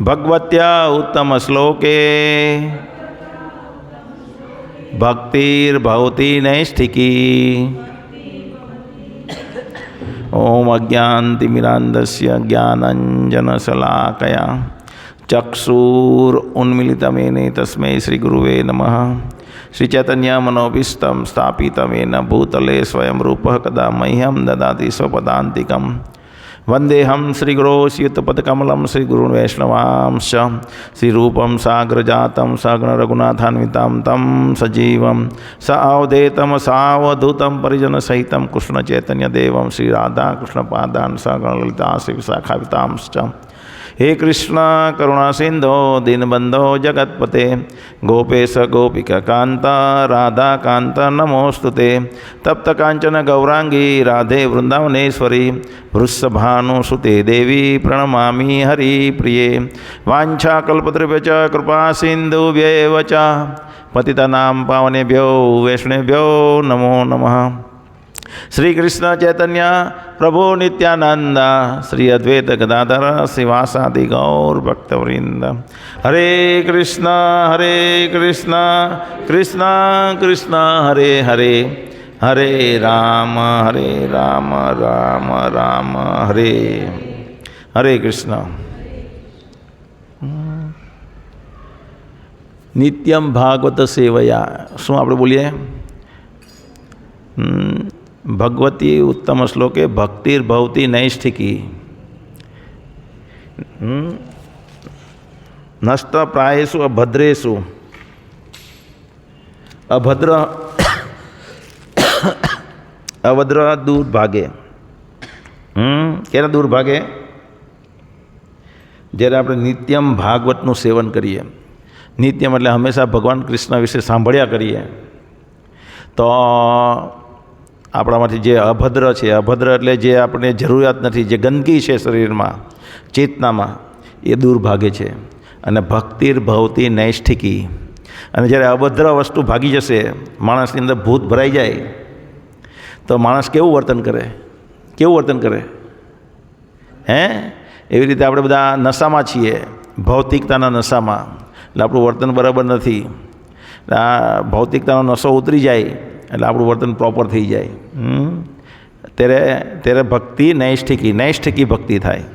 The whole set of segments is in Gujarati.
ભગવત્યા ઉત્તમ શ્લોકે ભક્તિર્ભવતી નૈષ્ઠિકી. ઓમ અજ્ઞાનતિમિરાન્ધસ્ય જ્ઞાનાંજનશલાકયા ચક્ષુરુન્મિલિતમેન તસ્मै શ્રી ગુરુવે નમઃ. શ્રી ચૈતન્ય મનોભીષ્ટં સ્થાપિતમેન ભૂતલે સ્વયં રૂપઃ કદા મહ્યં દદાતિ સ્વપદાન્તિકં. વંદેહમ શ્રી ગુરોસ્યુતપદકમલમ શ્રી ગુરુन् વૈષ્ણવાંશ્ચ. શ્રી રૂપમ સાગ્રજાતમ સગણ રઘુનાથાન્વિતામ તમ સજીવમ સાવધેતમ સાવધૂતમ પરિજન સહિતમ કૃષ્ણ ચૈતન્ય દેવમ શ્રી રાધા કૃષ્ણ પાદાન સગણ લલિતા શ્રી વિશાખાવિતાંશ્ચ. હે કૃષ્ણ કરુણા સિંધો દીનબંધો જગતપતે ગોપેશ ગોપિકા કાંત રાધા કાંત નમોસ્તુતે. તપ્ત કાંચન ગૌરાંગી રાધે વૃંદાવનેશ્વરી વૃષભાનુસુતે દેવી પ્રણમામિ હરિપ્રિયે. વાંછાકલ્પતૃભ્યશ્ચ કૃપા સિંધુભ્યેવ ચ પતિતાનાં પાવનેભ્યો વૈષ્ણવેભ્યો નમો નમઃ. શ્રી કૃષ્ણ ચૈતન્ય પ્રભુ નિત્યાનંદ શ્રી અદ્વૈત ગદાધર શ્રીવાસાદિ ગૌર ભક્તવૃંદ. હરે કૃષ્ણ કૃષ્ણ કૃષ્ણ હરે હરે હરે રામ રામ રામ હરે હરે કૃષ્ણ. નિત્યમ ભાગવત સેવયા. શું આપણે બોલીએ? ભગવતી ઉત્તમ શ્લોકે ભક્તિર્ભવતી નૈષ્ઠિકી. નષ્ટ પ્રાયેષુ અભદ્રેષુ. અભદ્ર દૂર ભાગે. ક્યારે દૂર ભાગે? જ્યારે આપણે નિત્યમ ભાગવતનું સેવન કરીએ. નિત્યમ એટલે હંમેશા ભગવાન કૃષ્ણ વિશે સાંભળ્યા કરીએ તો આપણામાંથી જે અભદ્ર છે, અભદ્ર એટલે જે આપણે જરૂરિયાત નથી, જે ગંદકી છે શરીરમાં, ચેતનામાં, એ દૂર ભાગે છે. અને ભક્તિર્ભવતી નૈષ્ઠિકી. અને જ્યારે અભદ્ર વસ્તુ ભાગી જશે, માણસની અંદર ભૂત ભરાઈ જાય તો માણસ કેવું વર્તન કરે? હે? એવી રીતે આપણે બધા નશામાં છીએ, ભૌતિકતાના નશામાં. એટલે આપણું વર્તન બરાબર નથી. આ ભૌતિકતાનો નશો ઉતરી જાય એટલે આપણું વર્તન પ્રોપર થઈ જાય. ત્યારે ભક્તિ નૈષ્ઠિકી ભક્તિ થાય.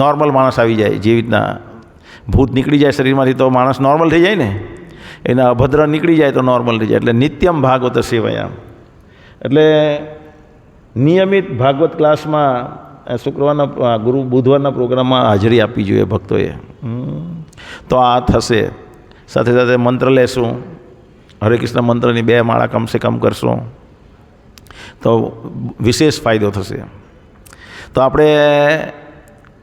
નોર્મલ માણસ આવી જાય. જેવી રીતના ભૂત નીકળી જાય શરીરમાંથી તો માણસ નોર્મલ થઈ જાય ને, એના અભદ્ર નીકળી જાય તો નોર્મલ થઈ જાય. એટલે નિત્યમ ભાગવત સેવાયા એટલે નિયમિત ભાગવત ક્લાસમાં શુક્રવારના બુધવારના પ્રોગ્રામમાં હાજરી આપવી જોઈએ ભક્તોએ. તો આ થશે. સાથે સાથે મંત્ર લેશું. હરે કૃષ્ણ મંત્રની 2 માળા કમસે કમ કરશું તો વિશેષ ફાયદો થશે. તો આપણે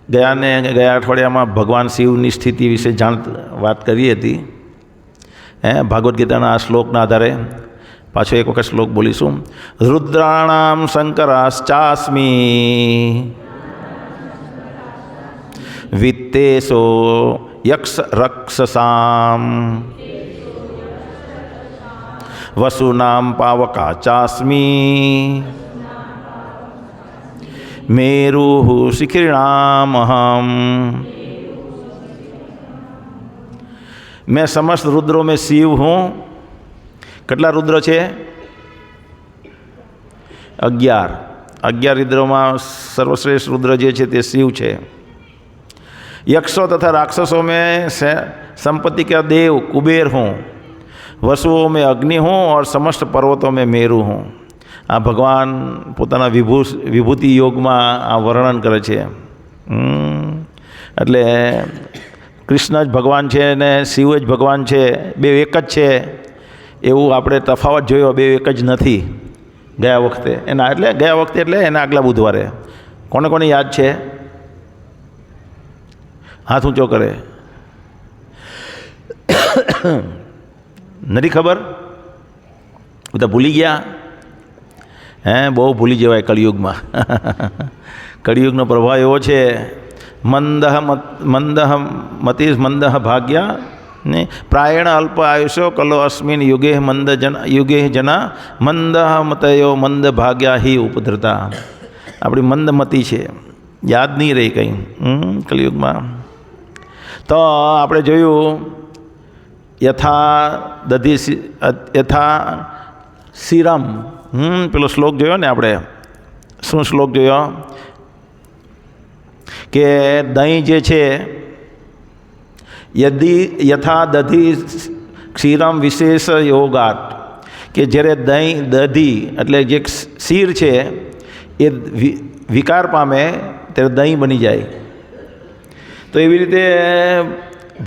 ગયા અઠવાડિયામાં ભગવાન શિવની સ્થિતિ વિશે વાત કરી હતી. ભાગવદ્ ગીતાના આ શ્લોકના આધારે પાછો એક વખત શ્લોક બોલીશું. રુદ્રાણામ શંકરાશ્ચાસ્મી વિત્તેશો યક્ષ રક્ષસામ વસુનામ પાવકા ચાસ્મી મેરુઃ શિખિણામહમ. मैं समस्त रुद्रों में शिव हूँ. કેટલા રુદ્ર છે? 11 रुद्रों सर्वश्रेष्ठ रुद्र જે છે તે શિવ છે. यक्षों तथा राक्षसों में संपत्ति का देव कुबेर हूँ. वसुओं में अग्नि हूँ और समस्त पर्वतों में मेरु हूँ. આ ભગવાન પોતાના વિભૂતિ યોગમાં આ વર્ણન કરે છે. એટલે કૃષ્ણ જ ભગવાન છે ને શિવ જ ભગવાન છે, બે એક જ છે એવું આપણે તફાવત જોયો. બે એક જ નથી ગયા વખતે એટલે એના આગલા બુધવારે. કોને કોને યાદ છે? હાથ ઊંચો કરે. નથી ખબર? બધા ભૂલી ગયા? બહુ ભૂલી જવાય કળિયુગમાં. કળિયુગનો પ્રભાવ એવો છે. મંદ ભાગ્યા ને પ્રાયણ અલ્પ આયુષ્યો કલો અસ્મિન યુગે જના મંદ મતયો મંદ ભાગ્યા હિ ઉપદ્રતા. આપણી મંદમતી છે, યાદ નહીં રહી કંઈ કલિયુગમાં. તો આપણે જોયું યથા દધી યથા શિરમ, પેલો શ્લોક જોયો ને આપણે, શું શ્લોક જોયો કે દહીં જે છે યથા દધી ક્ષીરમ વિશેષ યોગાટ, કે જ્યારે દહીં દધી એટલે જે શીર છે એ વિકાર પામે ત્યારે દહીં બની જાય. તો એવી રીતે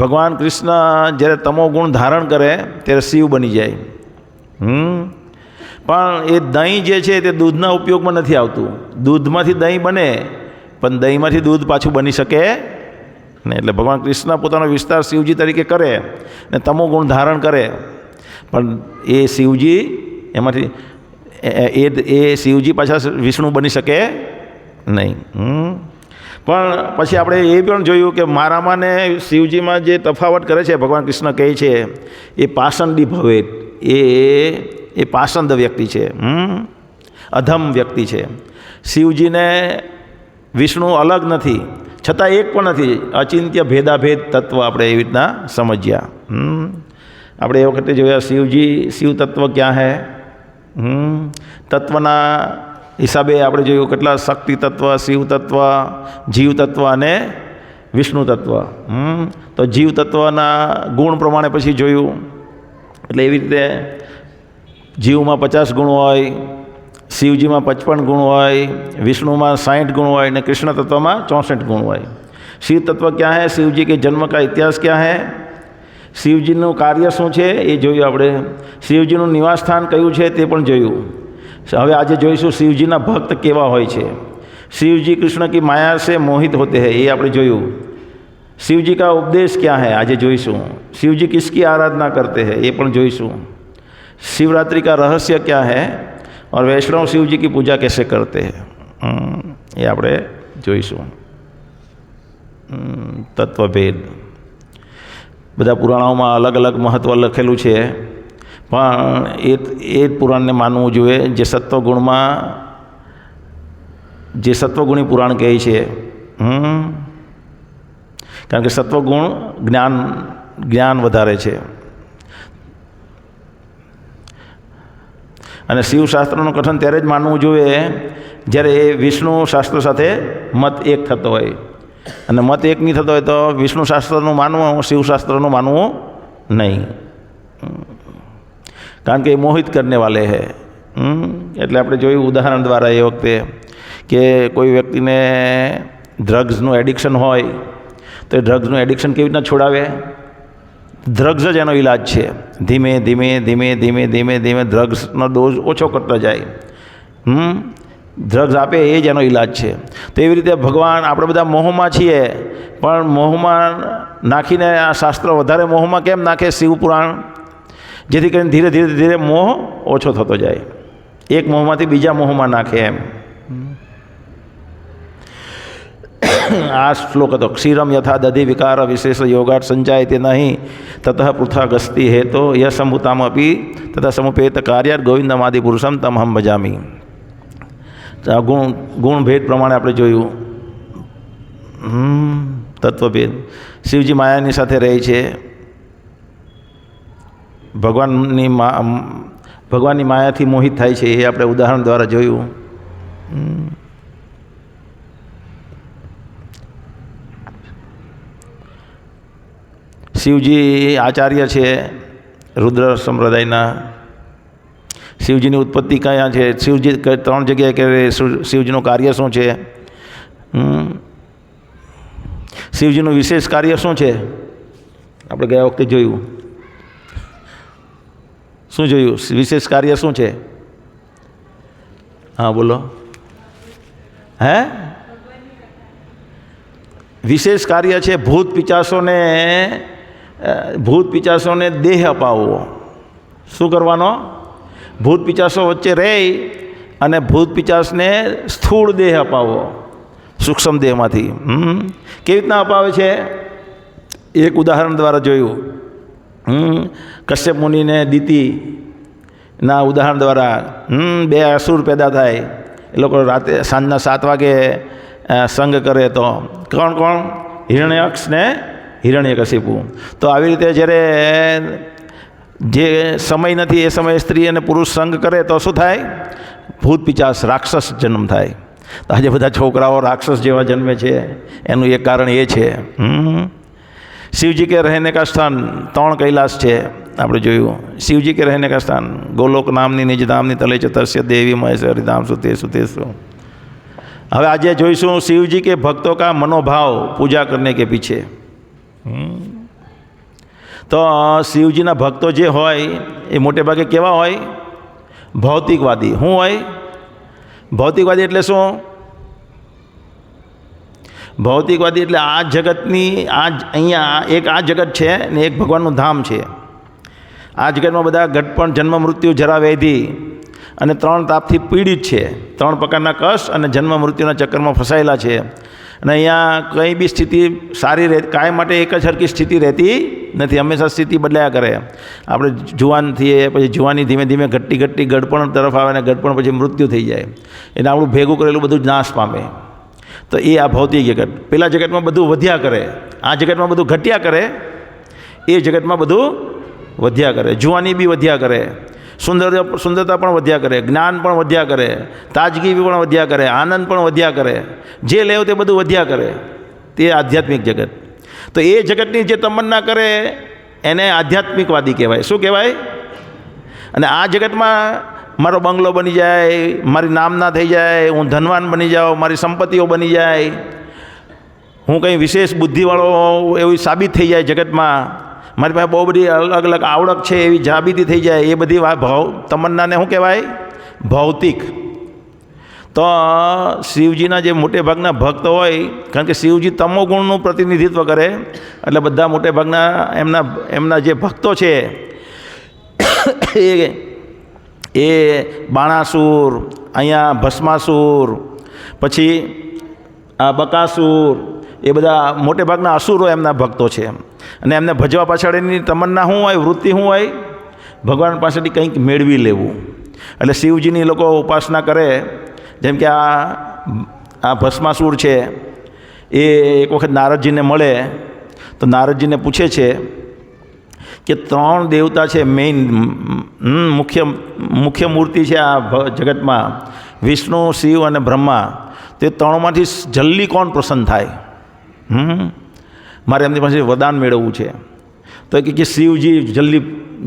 ભગવાન કૃષ્ણ જ્યારે તમો ગુણ ધારણ કરે ત્યારે શિવ બની જાય. પણ એ દહીં જે છે તે દૂધના ઉપયોગમાં નથી આવતું. દૂધમાંથી દહીં બને પણ દહીંમાંથી દૂધ પાછું બની શકે ને. એટલે ભગવાન કૃષ્ણ પોતાનો વિસ્તાર શિવજી તરીકે કરે ને તમો ગુણ ધારણ કરે, પણ એ શિવજી એમાંથી એ શિવજી પાછા વિષ્ણુ બની શકે નહીં. પણ પછી આપણે એ પણ જોયું કે મારામાં ને શિવજીમાં જે તફાવત કરે છે ભગવાન કૃષ્ણ કહે છે એ પાષંડી ભવે, એ પાષંદ વ્યક્તિ છે, અધમ વ્યક્તિ છે. શિવજીને વિષ્ણુ અલગ નથી છતાં એક પણ નથી, અચિંત્ય ભેદાભેદ તત્વ આપણે એવી રીતના સમજ્યા. આપણે એ વખતે જોયા શિવજી શિવ તત્વ ક્યાં હે, તત્વના હિસાબે આપણે જોયું કેટલા શક્તિ તત્વ, શિવ તત્વ, જીવ તત્વ અને વિષ્ણુ તત્વ. તો જીવ તત્વના ગુણ પ્રમાણે પછી જોયું. એટલે એવી રીતે જીવમાં 50 ગુણ હોય, શિવજીમાં 55 ગુણ હોય, વિષ્ણુમાં 60 ગુણ હોય ને કૃષ્ણ તત્વમાં 64 ગુણ હોય. શિવ તત્વ ક્યાં હે, શિવજી કે જન્મ કા ઇતિહાસ ક્યાં હે, શિવજીનું કાર્ય શું છે એ જોયું આપણે. શિવજીનું નિવાસ સ્થાન કયું છે તે પણ જોયું. હવે આજે જોઈશું શિવજીના ભક્ત કેવા હોય છે. શિવજી कृष्ण की माया से मोहित होते हैं ये આપણે જોયું. शिवजी का उपदेश क्या है આજે જોઈશું. शिवजी किसकी आराधना करते हैं ये પણ જોઈશું. शिवरात्रि का रहस्य क्या है और वैष्णव शिवजी की पूजा कैसे करते हैं ये આપણે જોઈશું. તત્વભેદ બધા પુરાણોમાં અલગ અલગ મહત્ત્વ લખેલું છે, પણ એ પુરાણને માનવું જોઈએ જે સત્વગુણમાં, જે સત્વગુણી પુરાણ કહે છે. કારણ કે સત્વગુણ જ્ઞાન વધારે છે. અને શિવશાસ્ત્રનું કથન ત્યારે જ માનવું જોઈએ જ્યારે એ વિષ્ણુ શાસ્ત્ર સાથે મત એક થતો હોય. અને મત એક નહીં થતો હોય તો વિષ્ણુ શાસ્ત્રનું માનવું, શિવશાસ્ત્રનું માનવું નહીં. કારણ કે એ મોહિત કરને વાલે હે. એટલે આપણે જોયું ઉદાહરણ દ્વારા એ વખતે કે કોઈ વ્યક્તિને ડ્રગ્સનું એડિક્શન હોય તો એ ડ્રગ્સનું એડિક્શન કેવી રીતના છોડાવે? ડ્રગ્સ જ એનો ઈલાજ છે. ધીમે ધીમે ધીમે ધીમે ધીમે ધીમે ડ્રગ્સનો ડોઝ ઓછો કરતો જાય. ડ્રગ્સ આપે એ જ એનો ઈલાજ છે. તો એવી રીતે ભગવાન, આપણે બધા મોહમાં છીએ, પણ મોહમાં નાખીને આ શાસ્ત્ર વધારે મોહમાં કેમ નાખે શિવપુરાણ? જેથી કરીને ધીરે ધીરે ધીરે મોહ ઓછો થતો જાય. એક મોહમાંથી બીજા મોહમાં નાખે એમ. આ શ્લોક હતો. ક્ષીરમ યથા દધિ વિકાર વિશેષ યોગાટ સંચાયતે નહીં તતઃ પૃથા ગસ્તી હેતો યસંભૂતામ અપી તથા સમુપેત કાર્યાત ગોવિંદમાદિ પુરુષમ તમ હમ ભજામી. ગુણ ભેદ પ્રમાણે આપણે જોયું. તત્વભેદ. શિવજી માયાની સાથે રહે છે, ભગવાનની માયાથી મોહિત થાય છે, એ આપણે ઉદાહરણ દ્વારા જોયું. શિવજી આચાર્ય છે રુદ્ર સંપ્રદાયના. શિવજીની ઉત્પત્તિ ક્યાં છે? શિવજી 3 જગ્યાએ કે શિવજીનું કાર્ય શું છે? શિવજીનું વિશેષ કાર્ય શું છે? આપણે ગયા વખતે જોયું. શું જોયું? વિશેષ કાર્ય શું છે? હા બોલો. હે? વિશેષ કાર્ય છે ભૂત પિચાસોને દેહ અપાવવો. શું કરવાનો? ભૂત પિચાસો વચ્ચે રહી અને ભૂત પિચાસને સ્થૂળ દેહ અપાવવો, સૂક્ષ્મ દેહમાંથી. કેવી રીતના અપાવે છે? એક ઉદાહરણ દ્વારા જોયું. કશ્યપ મુનિને દિતિના ઉદાહરણ દ્વારા 2 અસુર પેદા થાય. એ લોકો રાતે સાંજના 7 વાગે સંગ કરે તો કોણ? હિરણ્યક્ષ ને હિરણ્યકશિપુ. તો આવી રીતે જ્યારે જે સમય નથી એ સમયે સ્ત્રી અને પુરુષ સંગ કરે તો શું થાય? ભૂત પિચાસ રાક્ષસ જન્મ થાય. તો આજે બધા છોકરાઓ રાક્ષસ જેવા જન્મે છે, એનું એક કારણ એ છે. શિવજી કે રહેને કા સ્થાન 3 કૈલાસ છે, આપણે જોયું. શિવજી કે રહેને કા સ્થાન ગોલોક નામની નિજ ધામની તલે ચતસ્ય દેવી મહેશ્વરી ધામ સુતે સુતેશુ. હવે આજે જોઈશું શિવજી કે ભક્તો કા મનોભાવ પૂજા કરને કે પીછે. તો શિવજીના ભક્તો જે હોય એ મોટે ભાગે કેવા હોય? ભૌતિકવાદી. શું હોય? ભૌતિકવાદી એટલે શું? ભૌતિકવાદી એટલે આ જગતની અહીંયા એક આ જગત છે ને એક ભગવાનનું ધામ છે. આ જગતમાં બધા ઘટપણ, જન્મ, મૃત્યુ, જરા, વ્યાધિ અને 3 તાપથી પીડિત છે. 3 પ્રકારના કષ્ટ અને જન્મ મૃત્યુના ચક્કરમાં ફસાયેલા છે. અને અહીંયા કંઈ બી સ્થિતિ સારી રહે, કાયમ માટે એક જ સરખી સ્થિતિ રહેતી નથી, હંમેશા સ્થિતિ બદલાયા કરે. આપણે જુવાન થઈએ, પછી જુવાની ધીમે ધીમે ઘટતી ગડપણ તરફ આવે ને ગડપણ પછી મૃત્યુ થઈ જાય. એટલે આપણું ભેગું કરેલું બધું નાશ પામે. તો એ આ ભૌતિક જગત. પેલા જગતમાં બધું વધ્યા કરે, આ જગતમાં બધું ઘટ્યા કરે, એ જગતમાં બધું વધ્યા કરે. જુવાની બી વધ્યા કરે, સુંદરતા પણ વધ્યા કરે, જ્ઞાન પણ વધ્યા કરે, તાજગી પણ વધ્યા કરે, આનંદ પણ વધ્યા કરે. જે લેવ તે બધું વધ્યા કરે. તે આધ્યાત્મિક જગત. તો એ જગતની જે તમન્ના કરે એને આધ્યાત્મિકવાદી કહેવાય. શું કહેવાય? અને આ જગતમાં મારો બંગલો બની જાય, મારી નામના થઈ જાય, હું ધનવાન બની જાઉં, મારી સંપત્તિઓ બની જાય, હું કંઈ વિશેષ બુદ્ધિવાળો એવું સાબિત થઈ જાય જગતમાં, મારી પાસે બહુ બધી અલગ અલગ આવડત છે એવી જાબીતી થઈ જાય. એ બધી તમન્નાને શું કહેવાય? ભૌતિક. તો શિવજીના જે મોટે ભાગના ભક્ત હોય, કારણ કે શિવજી તમોગુણનું પ્રતિનિધિત્વ કરે, એટલે બધા મોટે ભાગના એમના જે ભક્તો છે એ બાણાસુર, અહીંયા ભસ્માસુર, પછી આ બકાસુર, એ બધા મોટે ભાગના અસુરો એમના ભક્તો છે. અને એમને ભજવા પાછળની તમન્ના શું હોય? વૃત્તિ શું હોય? ભગવાન પાસેથી કંઈક મેળવી લેવું. એટલે શિવજીની લોકો ઉપાસના કરે. જેમ કે આ ભસ્માસુર છે, એ એક વખત નારદજીને મળે તો નારદજીને પૂછે છે કે 3 દેવતા છે, મેઇન મુખ્ય મૂર્તિ છે આ જગતમાં, વિષ્ણુ, શિવ અને બ્રહ્મા. તે 3માંથી જલ્દી કોણ પ્રસન્ન થાય? મારે એમની પાસે વરદાન મેળવવું છે. તો કે શિવજી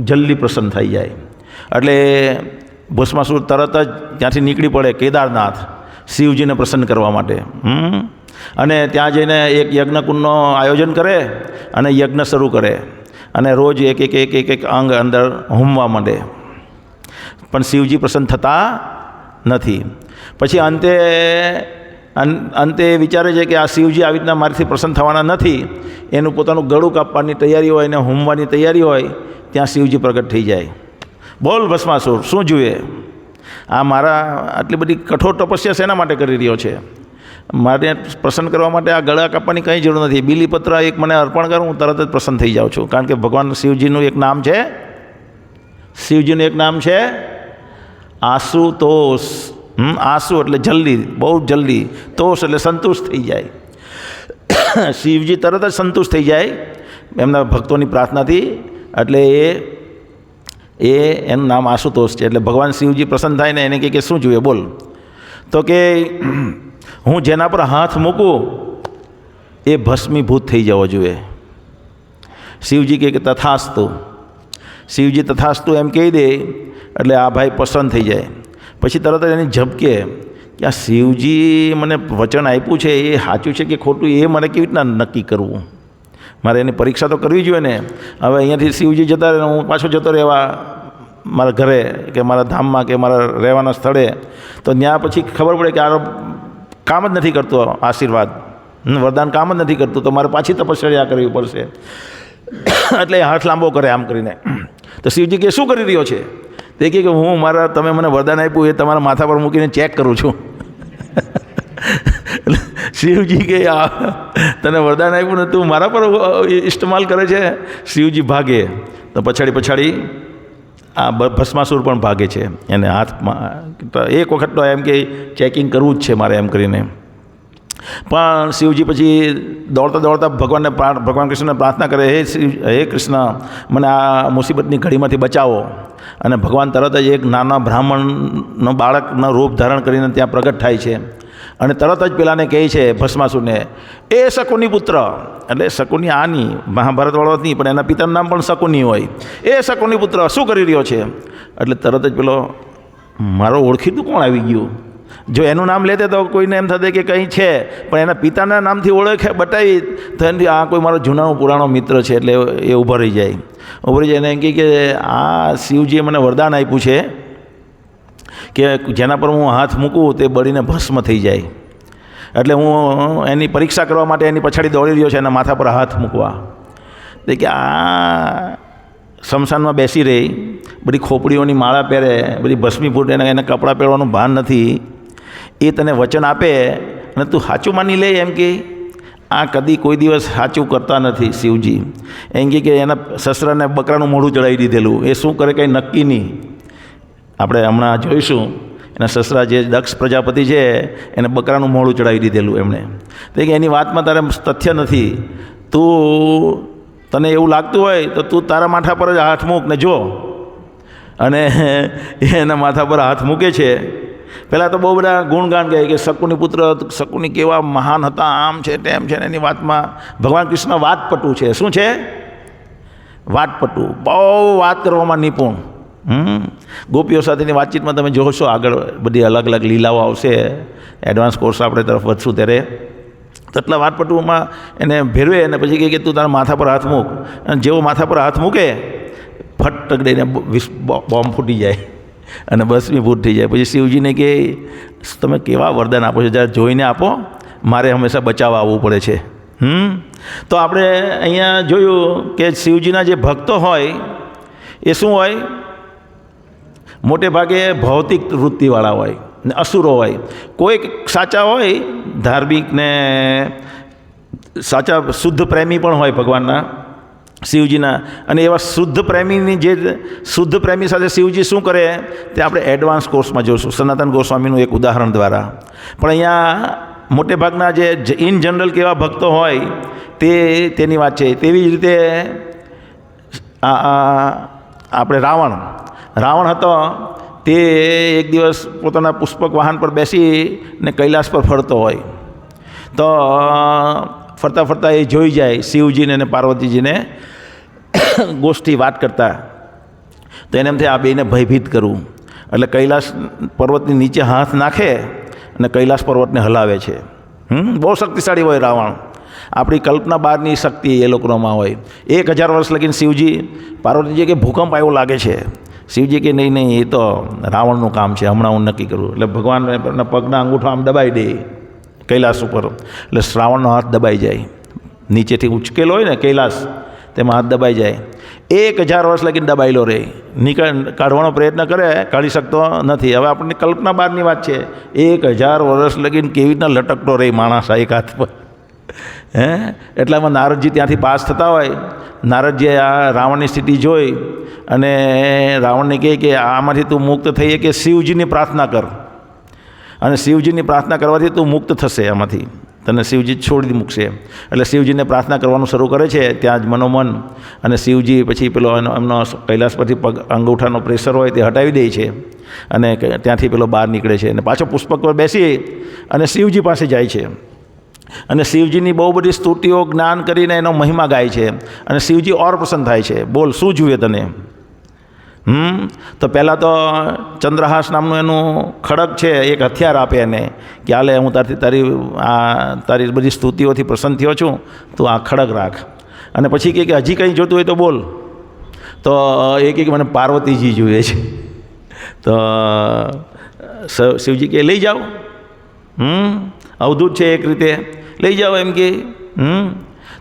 જલ્દી પ્રસન્ન થઈ જાય. એટલે ભસ્માસુર તરત જ ત્યાંથી નીકળી પડે કેદારનાથ શિવજીને પ્રસન્ન કરવા માટે. અને ત્યાં જઈને એક યજ્ઞકુંડનો આયોજન કરે અને યજ્ઞ શરૂ કરે અને રોજ એક અંગ અંદર હોમવા માંડે. પણ શિવજી પ્રસન્ન થતા નથી. પછી અંતે વિચારે છે કે આ શિવજી આવી રીતના મારીથી પ્રસન્ન થવાના નથી. એનું પોતાનું ગળું કાપવાની તૈયારી હોય અને હોમવાની તૈયારી હોય, ત્યાં શિવજી પ્રગટ થઈ જાય. બોલ ભસ્માસુર, શું જોઈએ? આ મારા આટલી બધી કઠોર તપસ્યા શેના માટે કરી રહ્યો છે? મારે પ્રસન્ન કરવા માટે આ ગળા કાપવાની કંઈ જરૂર નથી. બીલીપત્ર એક મને અર્પણ કરું, હું તરત જ પ્રસન્ન થઈ જાઉં છું. કારણ કે ભગવાન શિવજીનું એક નામ છે, શિવજીનું એક નામ છે આશુતોષ. આસુ એટલે જલ્દી, બહુ જલ્દી. તોષ એટલે સંતુષ્ટ થઈ જાય. શિવજી તરત જ સંતુષ્ટ થઈ જાય એમના ભક્તોની પ્રાર્થનાથી. એટલે એનું નામ આશુતોષ છે. એટલે ભગવાન શિવજી પ્રસન્ન થાય ને એને કે શું જોઈએ બોલ? તો કે હું જેના પર હાથ મૂકું એ ભસ્મીભૂત થઈ જવો જોઈએ. શિવજી કે તથાસ્તુ. શિવજી તથાસ્તુ એમ કહી દે એટલે આ ભાઈ પ્રસન્ન થઈ જાય. પછી તરત જ એની ઝબકે કે આ શિવજી મને વચન આપ્યું છે એ સાચું છે કે ખોટું, એ મારે કેવી રીતના નક્કી કરવું? મારે એની પરીક્ષા તો કરવી જોઈએ ને. હવે અહીંયાથી શિવજી જતા રહે, હું પાછો જતો રહેવા મારા ઘરે કે મારા ધામમાં કે મારા રહેવાના સ્થળે, તો ત્યાં પછી ખબર પડે કે આ કામ જ નથી કરતો, આશીર્વાદ વરદાન કામ જ નથી કરતું, તો મારે પાછી તપશ્ચર્યા કરવી પડશે. એટલે હાથ લાંબો કરે આમ કરીને. તો શિવજી કે શું કરી રહ્યો છે? તે કહે કે હું તમે મને વરદાન આપ્યું એ તમારા માથા પર મૂકીને ચેક કરું છું. શિવજી કે તને વરદાન આપ્યું ને તું મારા પર ઇસ્તેમાલ કરે છે. શિવજી ભાગે તો પછાડી આ ભસ્માસુર પણ ભાગે છે. એને હાથમાં એક વખત તો એમ કે ચેકિંગ કરવું જ છે મારે એમ કરીને. પણ શિવજી પછી દોડતા દોડતા ભગવાન કૃષ્ણને પ્રાર્થના કરે, હે કૃષ્ણ, મને આ મુસીબતની ઘડીમાંથી બચાવો. અને ભગવાન તરત જ એક નાના બ્રાહ્મણનો બાળકનો રૂપ ધારણ કરીને ત્યાં પ્રગટ થાય છે અને તરત જ પેલાને કહે છે ભસ્માસુરને, એ શકુની પુત્ર, એટલે શકુની આની મહાભારતવાળો નહીં પણ એના પિતાનું નામ પણ શકુની હોય, એ શકુની પુત્ર શું કરી રહ્યો છે? એટલે તરત જ પેલો, મારો ઓળખીતું કોણ આવી ગયું? જો એનું નામ લેતે તો કોઈને એમ થશે કે કંઈ છે, પણ એના પિતાના નામથી ઓળખે બતાવી તો એનાથી આ કોઈ મારો જૂનાનો પુરાણો મિત્ર છે, એટલે એ ઊભો રહી જાય. અને એમ કહે કે આ શિવજીએ મને વરદાન આપ્યું છે કે જેના પર હું હાથ મૂકું તે બળીને ભસ્મ થઈ જાય. એટલે હું એની પરીક્ષા કરવા માટે એની પછાડી દોડી રહ્યો છે, એના માથા પર હાથ મૂકવા. તે કે આ શમશાનમાં બેસી રહી, બધી ખોપડીઓની માળા પહેરે, બધી ભસ્મીભૂત એને કપડાં પહેરવાનું ભાન નથી, એ તને વચન આપે અને તું સાચું માની લે? એમ કે આ કદી કોઈ દિવસ સાચું કરતા નથી શિવજી. એમ કે એના સસરાને બકરાનું મોઢું ચડાવી દીધેલું, એ શું કરે કંઈ નક્કી નહીં. આપણે હમણાં જોઈશું એના સસરા જે દક્ષ પ્રજાપતિ છે એને બકરાનું મોઢું ચડાવી દીધેલું એમણે. તો કે એની વાતમાં તારે તથ્ય નથી, તને એવું લાગતું હોય તો તું તારા માથા પર જ હાથ મૂક ને જો. અને એના માથા પર હાથ મૂકે છે. પહેલાં તો બહુ બધા ગુણગાન કહે કે શકુની પુત્ર, શકુની કેવા મહાન હતા, આમ છે તેમ છે. એની વાતમાં ભગવાન કૃષ્ણ વાતપટુ છે. શું છે? વાતપટુ, બહુ વાત કરવામાં નિપુણ. ગોપીઓ સાથેની વાતચીતમાં તમે જોશો આગળ બધી અલગ અલગ લીલાઓ આવશે, એડવાન્સ કોર્સ આપણે તરફ વધશું ત્યારે. તેટલા વાતપટુમાં એને ભેરવે અને પછી કહે કે તું તારા માથા પર હાથ મૂક. અને જેવો માથા પર હાથ મૂકે ફટ ટકડીને બોમ્બ ફૂટી જાય અને ભસ્મીભૂત થઈ જાય. પછી શિવજીને કે તમે કેવા વરદાન આપો છો, જ્યારે જોઈને આપો, મારે હંમેશા બચાવવા આવવું પડે છે. તો આપણે અહીંયા જોયું કે શિવજીના જે ભક્તો હોય એ શું હોય? મોટે ભાગે ભૌતિક વૃત્તિવાળા હોય ને અસુરો હોય. કોઈક સાચા હોય ધાર્મિક ને સાચા શુદ્ધ પ્રેમી પણ હોય ભગવાનના શિવજીના. અને એવા શુદ્ધ પ્રેમીની જે શુદ્ધ પ્રેમી સાથે શિવજી શું કરે તે આપણે એડવાન્સ કોર્સમાં જોઈશું સનાતન ગોસ્વામીનું એક ઉદાહરણ દ્વારા. પણ અહીંયા મોટે ભાગના જે ઇન જનરલ કેવા ભક્તો હોય તેની વાત છે. તેવી જ રીતે આપણે રાવણ હતો, તે એક દિવસ પોતાના પુષ્પક વાહન પર બેસીને કૈલાસ પર ફરતો હોય. તો ફરતા ફરતા એ જોઈ જાય શિવજીને અને પાર્વતીજીને ગોષ્ઠી વાત કરતા. તો એને એમ થાય આ બેને ભયભીત કરવું, એટલે કૈલાસ પર્વતની નીચે હાથ નાખે અને કૈલાસ પર્વતને હલાવે છે. બહુ શક્તિશાળી હોય રાવણ. આપણી કલ્પના બહારની શક્તિ એ લોકોમાં હોય. 1000 વર્ષ લગીને શિવજી પાર્વતીજી કે ભૂકંપ આવ્યો લાગે છે. શિવજી કે નહીં, એ તો રાવણનું કામ છે, હમણાં હું નક્કી કરું. એટલે ભગવાન પગના અંગૂઠો આમ દબાઈ દે કૈલાસ ઉપર, એટલે શ્રાવણનો હાથ દબાઈ જાય. નીચેથી ઉચકેલો હોય ને કૈલાસ, તેમાં હાથ દબાઈ જાય. 1000 વર્ષ લગીને દબાયેલો રહે, કાઢવાનો પ્રયત્ન કરે, કાઢી શકતો નથી. હવે આપણને કલ્પના બહારની વાત છે. 1000 વર્ષ લગીને કેવી રીતના લટકતો રહે માણસ એક હાથ પર. એટલામાં નારદજી ત્યાંથી પાસ થતા હોય. નારદજીએ આ રાવણની સ્થિતિ જોઈ અને રાવણને કહે કે આમાંથી તું મુક્ત થઈ કે શિવજીની પ્રાર્થના કર, અને શિવજીની પ્રાર્થના કરવાથી તું મુક્ત થશે, આમાંથી તને શિવજી છોડી મૂકશે. એટલે શિવજીને પ્રાર્થના કરવાનું શરૂ કરે છે ત્યાં જ મનોમન. અને શિવજી પછી પેલો એમનો કૈલાસ પરથી પગ અંગૂઠાનો પ્રેશર હોય તે હટાવી દે છે અને ત્યાંથી પેલો બહાર નીકળે છે અને પાછો પુષ્પક પર બેસી અને શિવજી પાસે જાય છે. અને શિવજીની બહુ બધી સ્તુતિઓ જ્ઞાન કરીને એનો મહિમા ગાય છે અને શિવજી ઓર પ્રસન્ન થાય છે. બોલ શું જોઈએ તને? તો પહેલાં તો ચંદ્રહાસ નામનું એનું ખડગ છે, એક હથિયાર આપે એને કે હાલે હું તારી બધી સ્તુતિઓથી પ્રસન્ન થયો છું, તું આ ખડગ રાખ. અને પછી કહે કે હજી કંઈ જોતું હોય તો બોલ. તો એ કહે કે મને પાર્વતીજી જોઈએ છે. તો શિવજી કે લઈ જાઓ, અવધૂત છે એક રીતે, લઈ જાઓ એમ કે.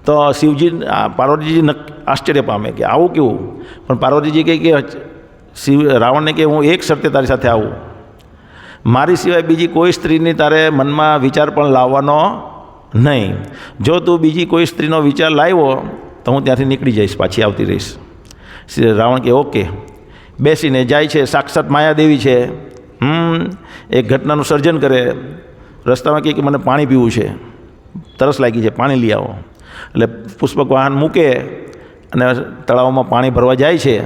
તો શિવજી પાર્વતીજી આશ્ચર્ય પામે કે આવું કેવું? પણ પાર્વતીજી કહે કે રાવણને કે હું એક શરતે તારી સાથે આવું, મારી સિવાય બીજી કોઈ સ્ત્રીની તારે મનમાં વિચાર પણ લાવવાનો નહીં. જો તું બીજી કોઈ સ્ત્રીનો વિચાર લાવ્યો તો હું ત્યાંથી નીકળી જઈશ, પાછી આવતી રહીશ. રાવણ કે ઓકે. બેસીને જાય છે. સાક્ષાત માયાદેવી છે. એક ઘટનાનું સર્જન કરે રસ્તામાં કહે કે મને પાણી પીવું છે, તરસ લાગી છે, પાણી લઈ આવો. એટલે પુષ્પક વાહન મૂકે અને તળાવમાં પાણી ભરવા જાય છે.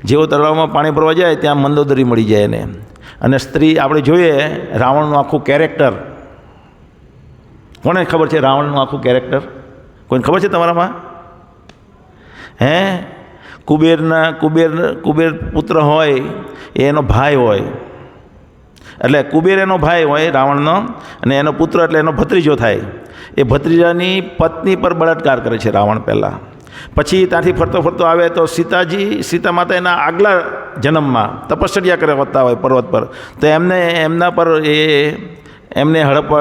જેવો તળાવમાં પાણી ભરવા જાય ત્યાં મંદોદરી મળી જાય એને. અને સ્ત્રી આપણે જોઈએ રાવણનું આખું કેરેક્ટર, કોને ખબર છે રાવણનું આખું કેરેક્ટર? કોઈને ખબર છે તમારામાં? હે? કુબેર પુત્ર હોય એ એનો ભાઈ હોય, એટલે કુબેર એનો ભાઈ હોય રાવણનો, અને એનો પુત્ર એટલે એનો ભત્રીજો થાય. એ ભત્રીજાની પત્ની પર બળાત્કાર કરે છે રાવણ પહેલાં. પછી ત્યાંથી ફરતો ફરતો આવે તો સીતા માતા એના આગલા જન્મમાં તપશ્ચર્યા કરે હોતા હોય પર્વત પર, તો એમના પર એમને હડપ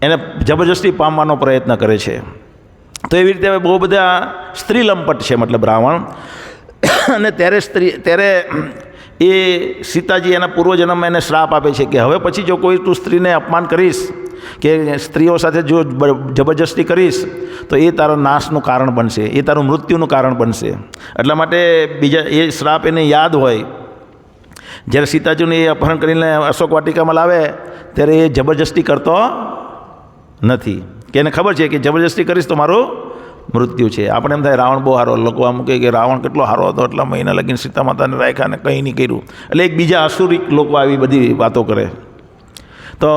એને જબરજસ્તી પામવાનો પ્રયત્ન કરે છે. તો એવી રીતે બહુ બધા સ્ત્રી લંપટ છે મતલબ રાવણ. અને ત્યારે એ સીતાજી એના પૂર્વજન્મમાં એને શ્રાપ આપે છે કે હવે પછી જો કોઈ તું સ્ત્રીને અપમાન કરીશ કે સ્ત્રીઓ સાથે જો જબરજસ્તી કરીશ તો એ તારા નાશનું કારણ બનશે, એ તારું મૃત્યુનું કારણ બનશે. એટલા માટે બીજા એ શ્રાપ એને યાદ હોય. જ્યારે સીતાજીને એ અપહરણ કરીને અશોક વાટિકામાં લાવે ત્યારે એ જબરજસ્તી કરતો નથી, કે એને ખબર છે કે જબરજસ્તી કરીશ તો મારું મૃત્યુ છે. આપણે એમ થાય રાવણ બહુ સારો, લોકો આમ કહે કે રાવણ કેટલો સારો હતો, એટલા મહિના લગીને સીતા માતાને રાખ્યા ને કંઈ નહીં કર્યું. એટલે એક બીજા આસુરિક લોકો આવી બધી વાતો કરે. તો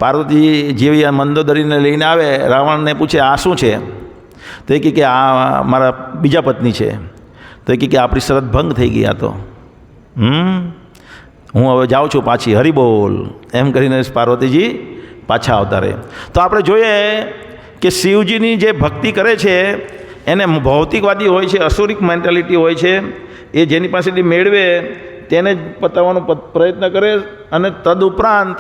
પાર્વતી જેવી આ મંદોદરીને લઈને આવે, રાવણને પૂછે આ શું છે? તો એ કહે કે આ મારા બીજા પત્ની છે. તો એ કહે કે આપણી શરત ભંગ થઈ ગઈ. આ તો હું હવે જાઉં છું પાછી, હરી બોલ એમ કરીને પાર્વતીજી પાછા આવતા રહે. તો આપણે જોઈએ કે શિવજીની જે ભક્તિ કરે છે એને ભૌતિકવાદી હોય છે, અસુરિક મેન્ટાલિટી હોય છે. એ જેની પાસેથી મેળવે તેને જ પતાવવાનો પ્રયત્ન કરે. અને તદુપરાંત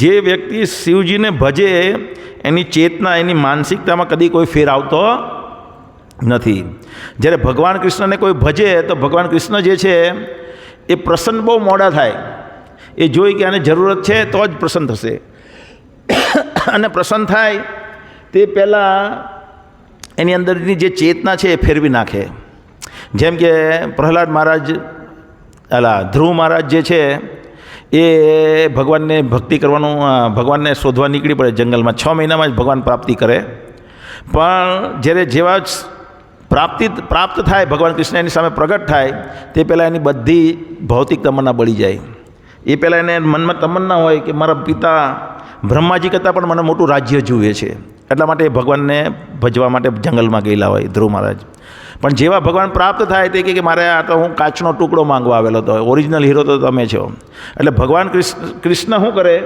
જે વ્યક્તિ શિવજીને ભજે એની ચેતના, એની માનસિકતામાં કદી કોઈ ફેર આવતો નથી. જ્યારે ભગવાન કૃષ્ણને કોઈ ભજે તો ભગવાન કૃષ્ણ જે છે એ પ્રસન્ન બહુ મોડા થાય. એ જોઈ કે આને જરૂરત છે તો જ પ્રસન્ન થશે. અને પ્રસન્ન થાય તે પહેલાં એની અંદરની જે ચેતના છે એ ફેરવી નાખે. જેમ કે પ્રહલાદ મહારાજ, ધ્રુવ મહારાજ જે છે એ ભગવાનને ભક્તિ કરવાનું, ભગવાનને શોધવા નીકળી પડે જંગલમાં. 6 મહિનામાં જ ભગવાન પ્રાપ્તિ કરે. પણ જેવા જ પ્રાપ્ત થાય, ભગવાન કૃષ્ણ એની સામે પ્રગટ થાય તે પહેલાં એની બધી ભૌતિક તમન્ના બળી જાય. એ પહેલાં એને મનમાં તમન્ના હોય કે મારા પિતા બ્રહ્માજી કરતાં પણ મને મોટું રાજ્ય જુએ છે. એટલા માટે ભગવાનને ભજવા માટે જંગલમાં ગયેલા હોય ધ્રુવ મહારાજ. પણ જેવા ભગવાન પ્રાપ્ત થાય તે કે મારે આ તો હું કાચનો ટુકડો માંગવા આવેલો હતો, ઓરિજિનલ હીરો તો તમે છો. એટલે ભગવાન કૃષ્ણ શું કરે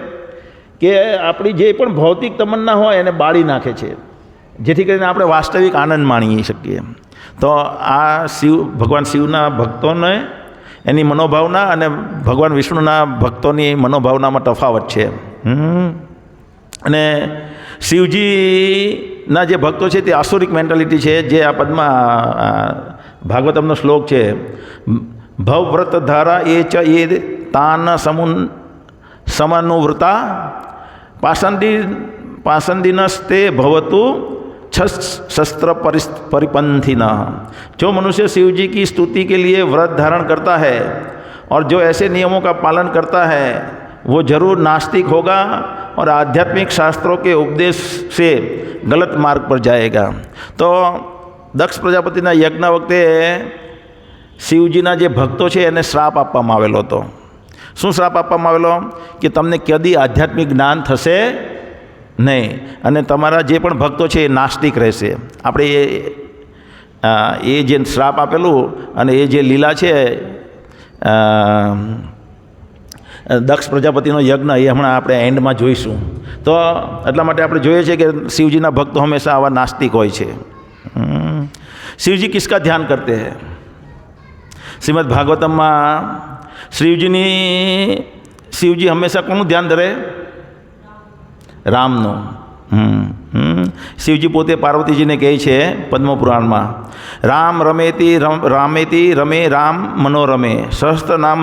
કે આપણી જે પણ ભૌતિક તમન્ના હોય એને બાળી નાખે છે, જેથી કરીને આપણે વાસ્તવિક આનંદ માણી શકીએ. તો આ ભગવાન શિવના ભક્તોને એની મનોભાવના અને ભગવાન વિષ્ણુના ભક્તોની મનોભાવનામાં તફાવત છે. અને શિવજીના જે ભક્તો છે તે આસુરિક મેન્ટાલિટી છે. જે આ પદમાં ભાગવતમનો શ્લોક છે, ભવવ્રત ધારા એ ચ એ તાન સમનુવૃતા પાસંદિનસ્તે ભવતુ शस्त्र परिपंथी न. जो मनुष्य शिव जी की स्तुति के लिए व्रत धारण करता है और जो ऐसे नियमों का पालन करता है वो जरूर नास्तिक होगा और आध्यात्मिक शास्त्रों के उपदेश से गलत मार्ग पर जाएगा. तो દક્ષ પ્રજાપતિના યજ્ઞ વખતે શિવજીના જે ભક્તો છે એને શ્રાપ આપવામાં આવેલો હતો. શું શ્રાપ આપવામાં આવેલો? કે તમને કદી આધ્યાત્મિક જ્ઞાન થશે નહીં અને તમારા જે પણ ભક્તો છે એ નાસ્તિક રહેશે. આપણે એ જે શ્રાપ આપેલું અને એ જે લીલા છે દક્ષ પ્રજાપતિનો યજ્ઞ એ હમણાં આપણે એન્ડમાં જોઈશું. તો એટલા માટે આપણે જોઈએ છીએ કે શિવજીના ભક્તો હંમેશા આવા નાસ્તિક હોય છે. शिवजी किसका ध्यान करते हैं? श्रीमद् भागवतम शिवजी हमेशा कोનું ધ્યાન ધરે? રામનું. શિવજી પોતે પાર્વતીજીને કહે છે પદ્મપુરાણમાં, રામ રામેતિ રમે રામ મનોરમે સહસ્ત્ર નામ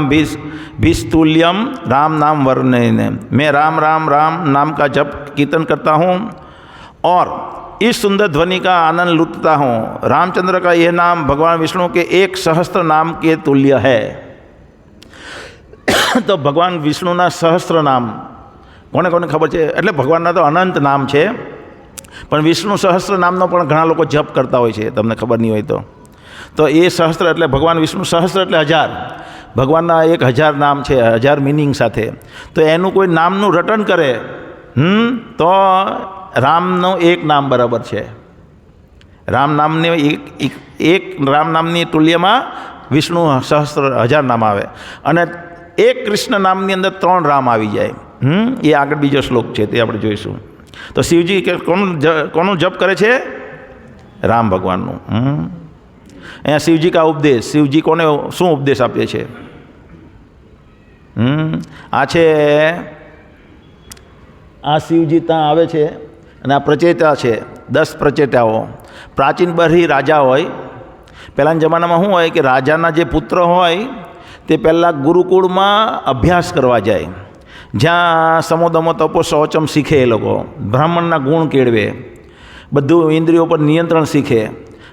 ભીસ્તુલ્યમ राम नाम वर्णने. मैं राम राम राम नाम का जप कीर्तन करता हूँ और इस सुंदर ध्वनि का आनंद लुटता हूँ. रामचंद्र का यह नाम भगवान विष्णु के 1 सहस्त्र नाम के तुल्य है. તો ભગવાન વિષ્ણુના સહસ્ત્ર નામ કોને કોને ખબર છે? એટલે ભગવાનના તો અનંત નામ છે, પણ વિષ્ણુ સહસ્ત્ર નામનો પણ ઘણા લોકો જપ કરતા હોય છે, તમને ખબર નહીં હોય તો એ સહસ્ત્ર એટલે ભગવાન વિષ્ણુ સહસ્ત્ર એટલે 1000. ભગવાનના 1000 નામ છે, 1000 મિનિંગ સાથે. તો એનું કોઈ નામનું રટન કરે તો રામનું એક નામ બરાબર છે. રામ નામની એક રામ નામની તુલ્યમાં વિષ્ણુ સહસ્ત્ર 1000 નામ આવે, અને એક કૃષ્ણ નામની અંદર 3 રામ આવી જાય. એ આગળ બીજો શ્લોક છે, તે આપણે જોઈશું. તો શિવજી કોનું જપ કરે છે? રામ ભગવાનનું. અહીંયા શિવજી કા ઉપદેશ, શિવજી કોને શું ઉપદેશ આપે છે? આ છે, આ શિવજી ત્યાં આવે છે, અને આ પ્રચેતા છે, 10 પ્રચેતાઓ. પ્રાચીન બધી રાજા હોય, પહેલાંના જમાનામાં શું હોય કે રાજાના જે પુત્ર હોય તે પહેલાં ગુરુકુળમાં અભ્યાસ કરવા જાય, જ્યાં સમોદમો તપો શૌચમ શીખે. એ લોકો બ્રાહ્મણના ગુણ કેળવે, બધું ઇન્દ્રિયો પર નિયંત્રણ શીખે,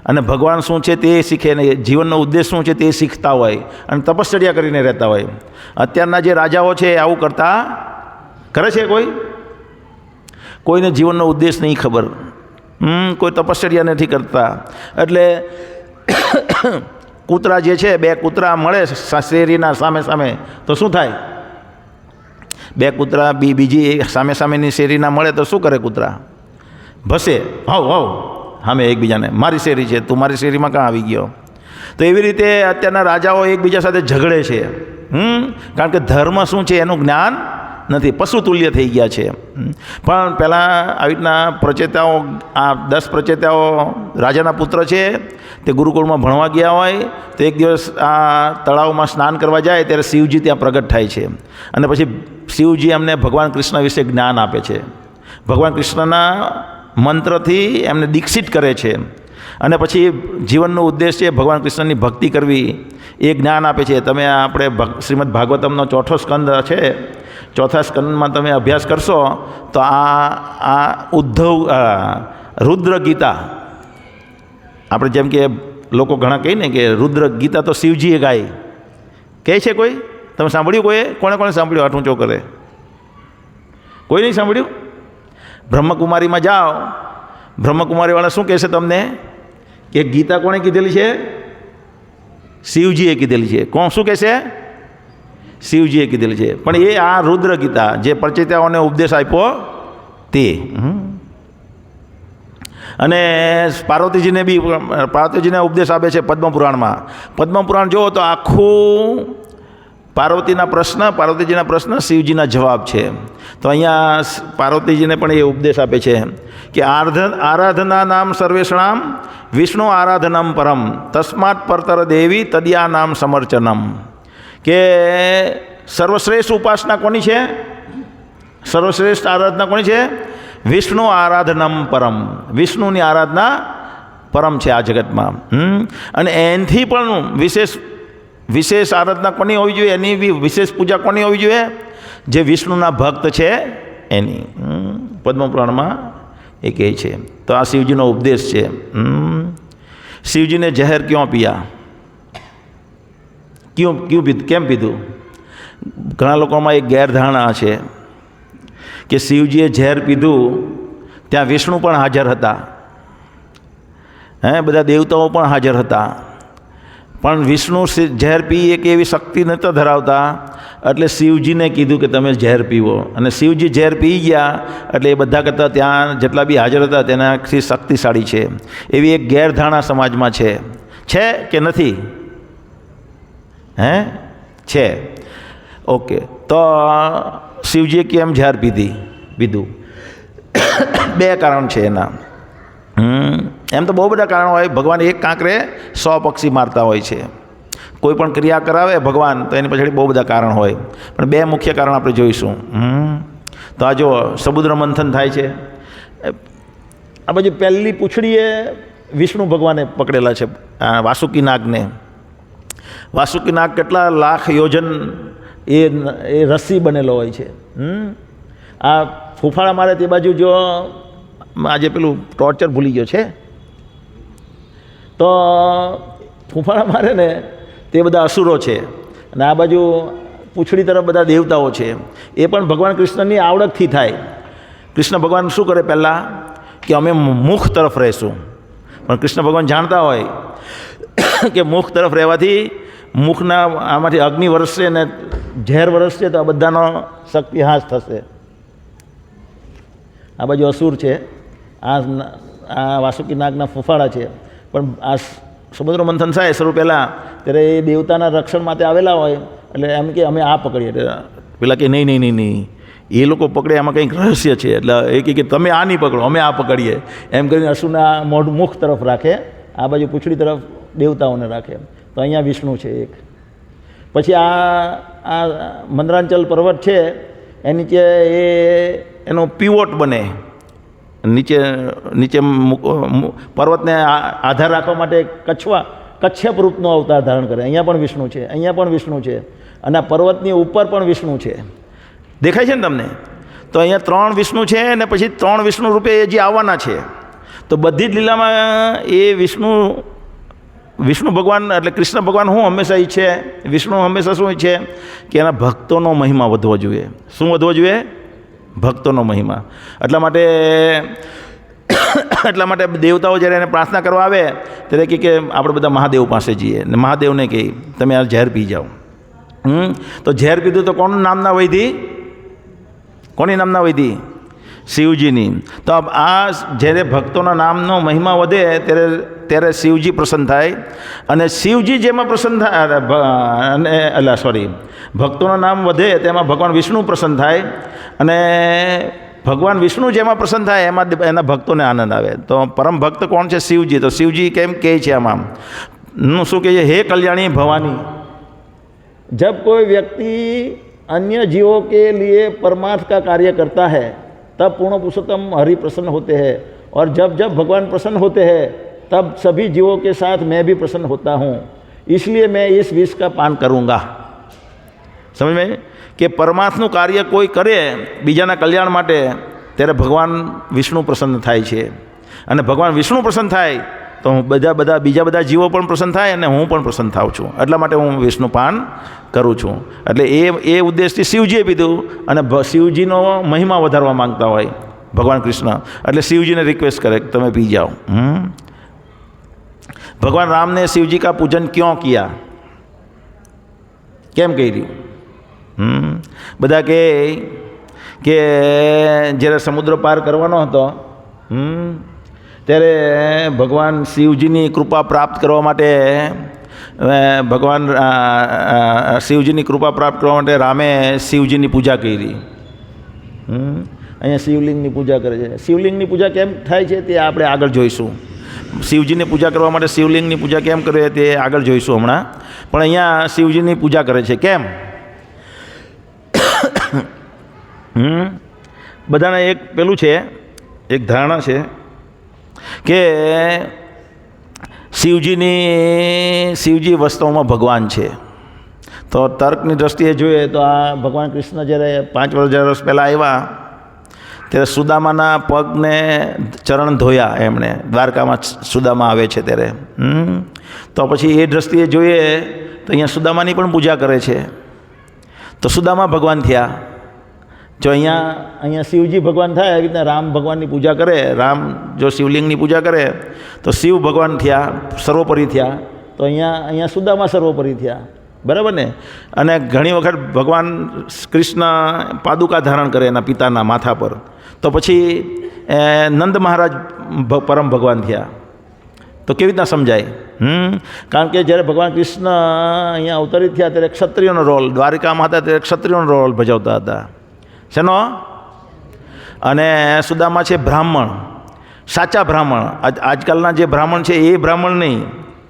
અને ભગવાન શું છે તે શીખે, ને જીવનનો ઉદ્દેશ શું છે તે શીખતા હોય, અને તપશ્ચર્યા કરીને રહેતા હોય. અત્યારના જે રાજાઓ છે આવું કરતા કરે છે? કોઈને જીવનનો ઉદ્દેશ નહીં ખબર, કોઈ તપશ્ચર્યા નથી કરતા. એટલે કૂતરા જે છે, 2 કૂતરા મળે શેરીના સામે સામે, તો શું થાય? 2 કૂતરા બીજી સામે સામેની શેરીના મળે તો શું કરે કૂતરા? ભસે, હાવ હાવ સામે એકબીજાને, મારી શેરી છે, તું મારી શેરીમાં કાં આવી ગયો? તો એવી રીતે અત્યારના રાજાઓ એકબીજા સાથે ઝઘડે છે, કારણ કે ધર્મ શું છે એનું જ્ઞાન નથી, પશુતુલ્ય થઈ ગયા છે. પણ પહેલાં આવી રીતના પ્રચેતાઓ, આ 10 પ્રચેતાઓ રાજાના પુત્ર છે, તે ગુરુકુળમાં ભણવા ગયા હોય, તો એક દિવસ આ તળાવમાં સ્નાન કરવા જાય ત્યારે શિવજી ત્યાં પ્રગટ થાય છે, અને પછી શિવજી એમને ભગવાન કૃષ્ણ વિશે જ્ઞાન આપે છે. ભગવાન કૃષ્ણના મંત્રથી એમને દીક્ષિત કરે છે, અને પછી જીવનનો ઉદ્દેશ છે ભગવાન કૃષ્ણની ભક્તિ કરવી, એ જ્ઞાન આપે છે. તમે આપણે શ્રીમદ ભાગવતમનો 4થો સ્કંદ છે, 4થા સ્કંદમાં તમે અભ્યાસ કરશો તો આ ઉદ્ધવ રુદ્ર ગીતા, આપણે જેમ કે લોકો ઘણા કહે ને કે રુદ્ર ગીતા તો શિવજીએ ગાઈ, કહે છે કોઈ? તમે સાંભળ્યું? કોણે સાંભળ્યું? હાથ ઊંચો કરે. કોઈ નહીં સાંભળ્યું? બ્રહ્મકુમારીમાં જાઓ, બ્રહ્મકુમારીવાળા શું કહેશે તમને કે ગીતા કોણે કીધેલી છે? શિવજીએ કીધેલી છે. કોણ શું કહેશે? શિવજીએ કીધેલી છે. પણ એ આ રુદ્ર ગીતા જે પ્રચેતાઓને ઉપદેશ આપ્યો તે. અને પાર્વતીજીને ઉપદેશ આપે છે પદ્મપુરાણમાં. પદ્મપુરાણ જુઓ તો આખું પાર્વતીજીના પ્રશ્ન શિવજીના જવાબ છે. તો અહીંયા પાર્વતીજીને પણ એ ઉપદેશ આપે છે કે આરાધના નામ સર્વેષણામ વિષ્ણુ આરાધનમ પરમ તસ્માત પરતર દેવી તદિયા નામ સમર્ચનમ. કે સર્વશ્રેષ્ઠ ઉપાસના કોની છે? સર્વશ્રેષ્ઠ આરાધના કોની છે? વિષ્ણુ આરાધનમ પરમ. વિષ્ણુની આરાધના પરમ છે આ જગતમાં. અને એનાથી પણ વિશેષ આરાધના કોની હોવી જોઈએ? એની વિશેષ પૂજા કોની હોવી જોઈએ? જે વિષ્ણુના ભક્ત છે એની. પદ્મપુરાણમાં એ કહે છે. તો આ શિવજીનો ઉપદેશ છે. શિવજીને ઝેર ક્यों પિયા? કેમ પીધું? ઘણા લોકોમાં એક ગેરધારણા છે કે શિવજીએ ઝેર પીધું ત્યાં વિષ્ણુ પણ હાજર હતા, બધા દેવતાઓ પણ હાજર હતા, પણ વિષ્ણુ ઝેર પી એક એવી શક્તિ નહોતા ધરાવતા, એટલે શિવજીને કીધું કે તમે ઝેર પીવો, અને શિવજી ઝેર પી ગયા એટલે એ બધા કરતાં ત્યાં જેટલા બી હાજર હતા તેનાથી શક્તિશાળી છે. એવી એક ગેરધારણા સમાજમાં છે કે નથી? છે. ઓકે. તો શિવજીએ કેમ ઝેર પીધું? 2 કારણ છે એના. એમ તો બહુ બધા કારણો હોય. ભગવાન એક કાંકરે 100 પક્ષી મારતા હોય છે. કોઈ પણ ક્રિયા કરાવે ભગવાન તો એની પાછળ બહુ બધા કારણ હોય, પણ 2 મુખ્ય કારણ આપણે જોઈશું. તો આ જો સમુદ્ર મંથન થાય છે, આ બાજુ પહેલી પૂંછડીએ વિષ્ણુ ભગવાને પકડેલા છે વાસુકી નાગને. વાસુકી નાગ કેટલા લાખ યોજન એ રસ્સી બનેલો હોય છે. આ ફૂફાડા મારે તે બાજુ જો આજે પેલું ટોર્ચર ભૂલી ગયો છે, તો ફૂફાડા મારે ને તે બધા અસુરો છે, અને આ બાજુ પૂંછડી તરફ બધા દેવતાઓ છે, એ પણ ભગવાન કૃષ્ણની આવડતથી થાય. કૃષ્ણ ભગવાન શું કરે પહેલાં કે અમે મુખ તરફ રહીશું, પણ કૃષ્ણ ભગવાન જાણતા હોય કે મુખ તરફ રહેવાથી મુખના આમાંથી અગ્નિ વરસશે ને ઝેર વરસશે તો આ બધાનો શક્તિહાસ થશે. આ બાજુ અસુર છે, આ વાસુકી નાગના ફૂફાડા છે, પણ આ સમુદ્ર મંથન થાય શરૂ પહેલાં ત્યારે એ દેવતાના રક્ષણ માટે આવેલા હોય એટલે એમ કે અમે આ પકડીએ, એટલે પેલા કે નહીં નહીં નહીં નહીં, એ લોકો પકડે એમાં કંઈક રહસ્ય છે, એટલે એ કે તમે આ નહીં પકડો, અમે આ પકડીએ, એમ કરીને અસુરના મોઢ મુખ તરફ રાખે, આ બાજુ પૂંછડી તરફ દેવતાઓને રાખે. તો અહીંયા વિષ્ણુ છે એક. પછી આ મંદરાંચલ પર્વત છે એ નીચે એનો પીવોટ બને, નીચે પર્વતને આધાર રાખવા માટે કચ્છપ રૂપનો અવતાર ધારણ કરે. અહીંયા પણ વિષ્ણુ છે, અહીંયા પણ વિષ્ણુ છે, અને આ પર્વતની ઉપર પણ વિષ્ણુ છે. દેખાય છે ને તમને? તો અહીંયા 3 વિષ્ણુ છે ને પછી 3 વિષ્ણુ રૂપે એ જે આવવાના છે. તો બધી જ લીલામાં એ વિષ્ણુ ભગવાન એટલે કૃષ્ણ ભગવાન હું હંમેશા ઈચ્છે, વિષ્ણુ હંમેશા શું ઈચ્છે કે એના ભક્તોનો મહિમા વધવો જોઈએ. શું વધવો જોઈએ? ભક્તોનો મહિમા. એટલા માટે દેવતાઓ જ્યારે એને પ્રાર્થના કરવા આવે ત્યારે કે આપણે બધા મહાદેવ પાસે જઈએ, ને મહાદેવને કહે તમે આ ઝેર પી જાઓ. તો ઝેર પીધું તો કોનું નામના વૈધી? કોની નામના વૈધી? શિવજીની. તો આ જ્યારે ભક્તોના નામનો મહિમા વધે ત્યારે શિવજી પ્રસન્ન થાય, અને શિવજી જેમાં પ્રસન્ન થાય ભક્તોના નામ વધે તેમાં ભગવાન વિષ્ણુ પ્રસન્ન થાય, અને ભગવાન વિષ્ણુ જેમાં પ્રસન્ન થાય એમાં એના ભક્તોને આનંદ આવે. તો પરમ ભક્ત કોણ છે? શિવજી. તો શિવજી કેમ કહે છે આમાં? શું કહે છે? હે કલ્યાણી ભવાની, जब कोई व्यक्ति अन्य जीवों के लिए परमार्थ का कार्य करता है तब पूर्ण पुरुषोत्तम हरि प्रसन्न होते हैं, और जब जब भगवान प्रसन्न होते हैं तब सभी जीवों के साथ मैं भी प्रसन्न होता हूँ, इसलिए मैं इस विष का पान करूँगा. समझ में? કે પરમાર્થનું કાર્ય કોઈ કરે બીજાના કલ્યાણ માટે ત્યારે ભગવાન વિષ્ણુ પ્રસન્ન થાય છે, અને ભગવાન વિષ્ણુ પ્રસન્ન થાય તો બીજા બધા જીવો પણ પ્રસન્ન થાય અને હું પણ પ્રસન્ન થાઉં છું. એટલા માટે હું વિષ્ણુપાન કરું છું. એટલે એ ઉદ્દેશથી શિવજીએ પીધું, અને શિવજીનો મહિમા વધારવા માંગતા હોય ભગવાન કૃષ્ણ, એટલે શિવજીને રિક્વેસ્ટ કરે કે તમે પી જાઓ. ભગવાન રામને શિવજી કા પૂજન ક્यों किया? કેમ કહી રહ્યું? બધા કે જ્યારે સમુદ્ર પાર કરવાનો હતો ત્યારે ભગવાન શિવજીની કૃપા પ્રાપ્ત કરવા માટે શિવજીની કૃપા પ્રાપ્ત કરવા માટે રામે શિવજીની પૂજા કરી. અહીંયા શિવલિંગની પૂજા કરે છે. શિવલિંગની પૂજા કેમ થાય છે તે આપણે આગળ જોઈશું. શિવજીની પૂજા કરવા માટે શિવલિંગની પૂજા કેમ કરે તે આગળ જોઈશું હમણાં. પણ અહીંયા શિવજીની પૂજા કરે છે કેમ? બધાને એક પેલું છે, એક ધારણા છે કે શિવજી વાસ્તવમાં ભગવાન છે. તો તર્કની દ્રષ્ટિએ જોઈએ તો આ ભગવાન કૃષ્ણ જ્યારે 5,000 વર્ષ પહેલાં આવ્યા ત્યારે સુદામાના પગને ચરણ ધોયા એમણે, દ્વારકામાં સુદામા આવે છે ત્યારે. તો પછી એ દ્રષ્ટિએ જોઈએ તો અહીંયા સુદામાની પણ પૂજા કરે છે. તો સુદામા ભગવાન થયા. જો અહીંયા શિવજી ભગવાન થાય, એવી રીતના રામ ભગવાનની પૂજા કરે, રામ જો શિવલિંગની પૂજા કરે તો શિવ ભગવાન થયા, સર્વોપરી થયા. તો અહીંયા સુદામા સર્વોપરી થયા. બરાબર ને? અને ઘણી વખત ભગવાન કૃષ્ણ પાદુકા ધારણ કરે એના પિતાના માથા પર, તો પછી નંદ મહારાજ પરમ ભગવાન થયા. તો કેવી રીતના સમજાય? કારણ કે જ્યારે ભગવાન કૃષ્ણ અહીંયા અવતરિત થયા ત્યારે ક્ષત્રિયોનો રોલ, દ્વારિકામાં હતા ત્યારે ક્ષત્રિયોનો રોલ ભજવતા હતા. શેનો? અને સુદામા છે બ્રાહ્મણ, સાચા બ્રાહ્મણ. આજકાલના જે બ્રાહ્મણ છે એ બ્રાહ્મણ નહીં,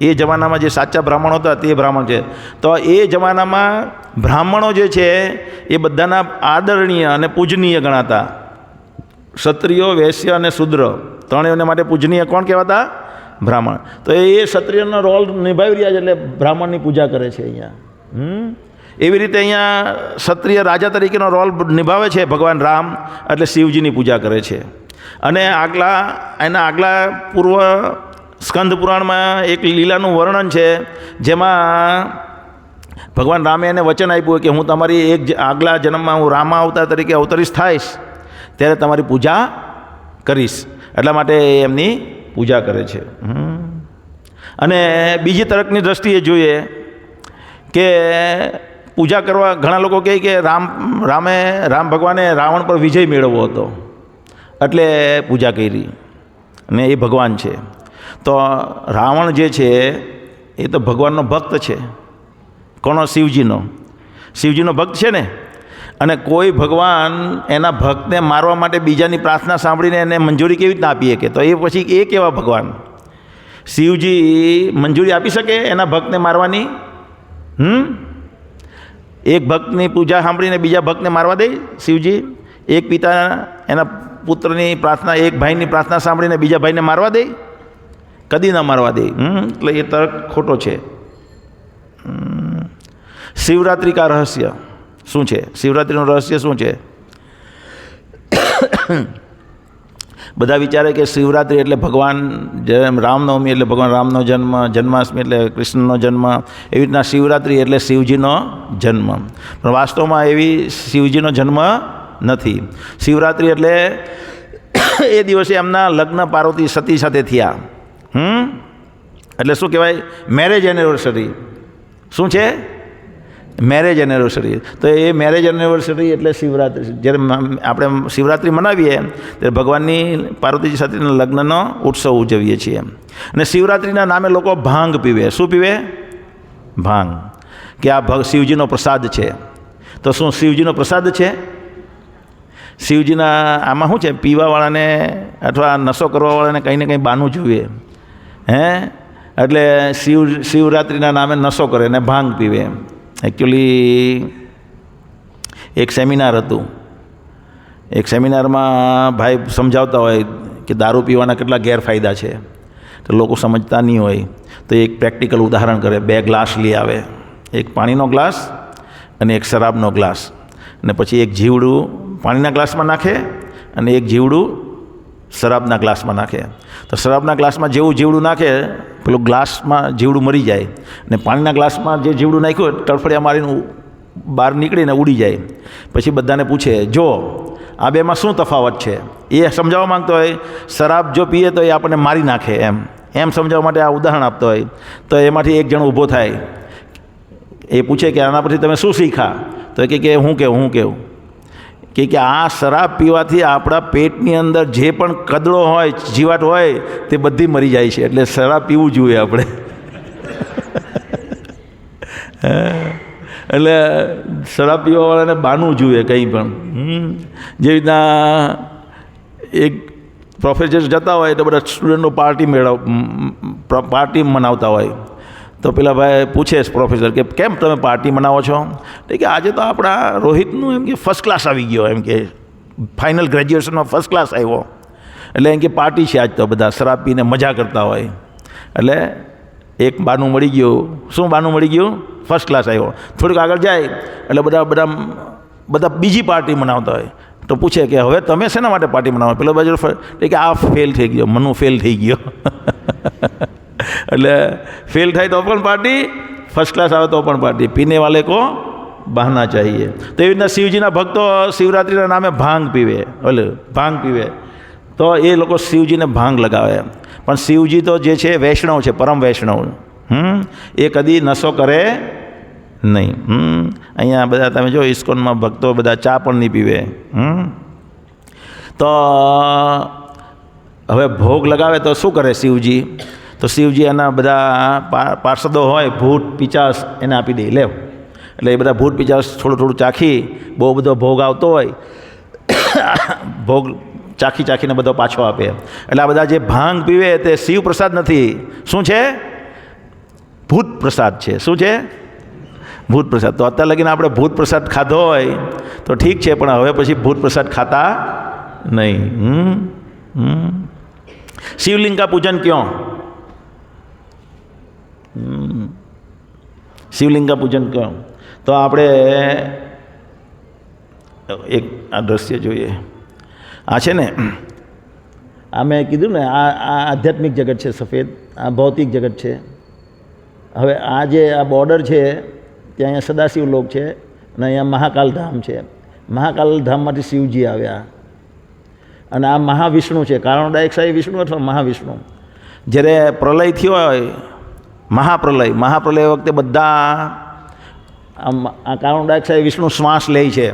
એ જમાનામાં જે સાચા બ્રાહ્મણો હતા તે બ્રાહ્મણ છે. તો એ જમાનામાં બ્રાહ્મણો જે છે એ બધાના આદરણીય અને પૂજનીય ગણાતા. ક્ષત્રિયો, વૈશ્ય અને શૂદ્ર ત્રણેયને માટે પૂજનીય કોણ કહેવાતા? બ્રાહ્મણ. તો એ ક્ષત્રિયનો રોલ નિભાવી રહ્યા છે, એટલે બ્રાહ્મણની પૂજા કરે છે અહીંયા. એવી રીતે અહીંયા ક્ષત્રિય રાજા તરીકેનો રોલ નિભાવે છે ભગવાન રામ, એટલે શિવજીની પૂજા કરે છે. અને એના આગલા પૂર્વ સ્કંદ પુરાણમાં એક લીલાનું વર્ણન છે જેમાં ભગવાન રામે એને વચન આપ્યું કે હું તમારી આગલા જન્મમાં હું રામા અવતાર તરીકે અવતરીશ થાઈશ ત્યારે તમારી પૂજા કરીશ, એટલા માટે એમની પૂજા કરે છે. અને બીજી તરફની દ્રષ્ટિએ જોઈએ કે પૂજા કરવા ઘણા લોકો કહે કે રામ ભગવાને રાવણ પર વિજય મેળવવો હતો એટલે પૂજા કરી અને એ ભગવાન છે. તો રાવણ જે છે એ તો ભગવાનનો ભક્ત છે. કોનો? શિવજીનો ભક્ત છે ને. અને કોઈ ભગવાન એના ભક્તને મારવા માટે બીજાની પ્રાર્થના સાંભળીને એને મંજૂરી કેવી રીતના આપી શકે? તો એ પછી એ કેવા ભગવાન? શિવજી મંજૂરી આપી શકે એના ભક્તને મારવાની? એક ભક્તની પૂજા સાંભળીને બીજા ભક્તને મારવા દે શિવજી? એક પિતા એના પુત્રની પ્રાર્થના, એક ભાઈની પ્રાર્થના સાંભળીને બીજા ભાઈને મારવા દે? કદી ન મારવા દે. એટલે એ તર્ક ખોટો છે. શિવરાત્રિ કા રહસ્ય શું છે? શિવરાત્રિનું રહસ્ય શું છે? બધા વિચારે કે શિવરાત્રિ એટલે ભગવાન રામનવમી એટલે ભગવાન રામનો જન્મ, જન્માષ્ટમી એટલે કૃષ્ણનો જન્મ, એવી રીતના શિવરાત્રિ એટલે શિવજીનો જન્મ. પણ વાસ્તવમાં એવી શિવજીનો જન્મ નથી. શિવરાત્રિ એટલે એ દિવસે એમના લગ્ન પાર્વતી સતી સાથે થયા. એટલે શું કહેવાય? Marriage anniversary. શું છે? Marriage anniversary. તો એ મેરેજ એનિવર્સરી એટલે શિવરાત્રિ. જ્યારે આપણે શિવરાત્રિ મનાવીએ ત્યારે ભગવાનની પાર્વતીજી સાથેના લગ્નનો ઉત્સવ ઉજવીએ છીએ. અને શિવરાત્રિના નામે લોકો ભાંગ પીવે. શું પીવે? ભાંગ. કે આ શિવજીનો પ્રસાદ છે. તો શું શિવજીનો પ્રસાદ છે? શિવજીના આમાં શું છે? પીવાવાળાને અથવા નશો કરવાવાળાને કંઈ ને કંઈ બાનું જોઈએ. એટલે શિવરાત્રિના નામે નશો કરે ને ભાંગ પીવે. એકચ્યુઅલી એક સેમિનાર હતું. એક સેમિનારમાં ભાઈ સમજાવતા હોય કે દારૂ પીવાના કેટલા ગેરફાયદા છે, તો લોકો સમજતા નહીં હોય. તો એક પ્રેક્ટિકલ ઉદાહરણ કરે. 2 ગ્લાસ લઈ આવે, એક પાણીનો ગ્લાસ અને એક શરાબનો ગ્લાસ, અને પછી એક જીવડું પાણીના ગ્લાસમાં નાખે અને એક જીવડું શરાબના ગ્લાસમાં નાખે. તો શરાબના ગ્લાસમાં જેવું જીવડું નાખે પેલું ગ્લાસમાં જીવડું મરી જાય, ને પાણીના ગ્લાસમાં જે જીવડું નાખ્યું તડફડિયા મારીને બહાર નીકળીને ઉડી જાય. પછી બધાને પૂછે, જો આ બેમાં શું તફાવત છે? એ સમજાવવા માંગતો હોય. શરાબ જો પીએ તો એ આપણને મારી નાખે, એમ સમજાવવા માટે આ ઉદાહરણ આપતો હોય. તો એમાંથી એક જણ ઊભો થાય. એ પૂછે કે આના પરથી તમે શું શીખ્યા? તો એ કે હું કેવું કે આ શરાબ પીવાથી આપણા પેટની અંદર જે પણ કદડો હોય, જીવાત હોય, તે બધી મરી જાય છે. એટલે શરાબ પીવું જોઈએ આપણે. એટલે શરાબ પીવાવાળાને બાનવું જોઈએ કંઈ પણ. જેવી રીતના એક પ્રોફેસર જતા હોય તો બધા સ્ટુડન્ટો પાર્ટી મનાવતા હોય. તો પેલા ભાઈ પૂછે પ્રોફેસર કે કેમ તમે પાર્ટી મનાવો છો? તો કે આજે તો આપણા રોહિતનું એમ કે ફર્સ્ટ ક્લાસ આવી ગયો, એમ કે ફાઇનલ ગ્રેજ્યુએશનમાં ફર્સ્ટ ક્લાસ આવ્યો, એટલે એમ કે પાર્ટી છે આજ તો. બધા શરાબ પીને મજા કરતા હોય. એટલે એક બાનું મળી ગયું. શું બાનું મળી ગયું? ફર્સ્ટ ક્લાસ આવ્યો. થોડીક આગળ જાય એટલે બધા બીજી પાર્ટી મનાવતા હોય. તો પૂછે કે હવે તમે શેના માટે પાર્ટી મનાવો? પેલો બાજુ કે આ ફેલ થઈ ગયો, મનુ ફેલ થઈ ગયો. એટલે ફેલ થાય તો પણ પાર્ટી, ફર્સ્ટ ક્લાસ આવે તો પણ પાર્ટી. પીને વાલે કો બહાના ચાહીએ. તો એવી રીતના શિવજીના ભક્તો શિવરાત્રિના નામે ભાંગ પીવે. ભાંગ પીવે તો એ લોકો શિવજીને ભાંગ લગાવે. પણ શિવજી તો જે છે વૈષ્ણવ છે, પરમ વૈષ્ણવ. એ કદી નશો કરે નહીં. અહીંયા બધા તમે જો ઇસ્કોનમાં ભક્તો બધા ચા પણ નહીં પીવે. તો હવે ભોગ લગાવે તો શું કરે શિવજી? તો શિવજી એના બધા પાર્ષદો હોય, ભૂત પિચાસ, એને આપી દે. લે, એટલે એ બધા ભૂત પિચાસ થોડું ચાખી, બહુ બધો ભોગ આવતો હોય, ભોગ ચાખીને બધો પાછો આપે. એટલે આ બધા જે ભાંગ પીવે તે શિવ પ્રસાદ નથી. શું છે? ભૂત પ્રસાદ છે. શું છે? ભૂત પ્રસાદ. તો અત્યારે લગીને આપણે ભૂત પ્રસાદ ખાધો હોય તો ઠીક છે, પણ હવે પછી ભૂત પ્રસાદ ખાતા નહીં. શિવલિંગ કા પૂજન ક્यों? શિવલિંગ કા પૂજન ક્यों? તો આપણે એક આ દ્રશ્ય જોઈએ. આ છે ને, આ મેં કીધું ને, આ આધ્યાત્મિક જગત છે સફેદ, આ ભૌતિક જગત છે. હવે આ જે આ બોર્ડર છે ત્યાં અહીંયા સદાશિવ લોક છે અને અહીંયા મહાકાલ ધામ છે. મહાકાલ ધામમાંથી શિવજી આવ્યા અને આ મહાવિષ્ણુ છે. કાર્બન ડાયોક્સાઇડ વિષ્ણુ અથવા મહાવિષ્ણુ. જ્યારે પ્રલય થયો હોય, મહાપ્રલય વખતે બધા આ કાર્બન ડાયોક્સાઇડ વિષ્ણુ શ્વાસ લે છે.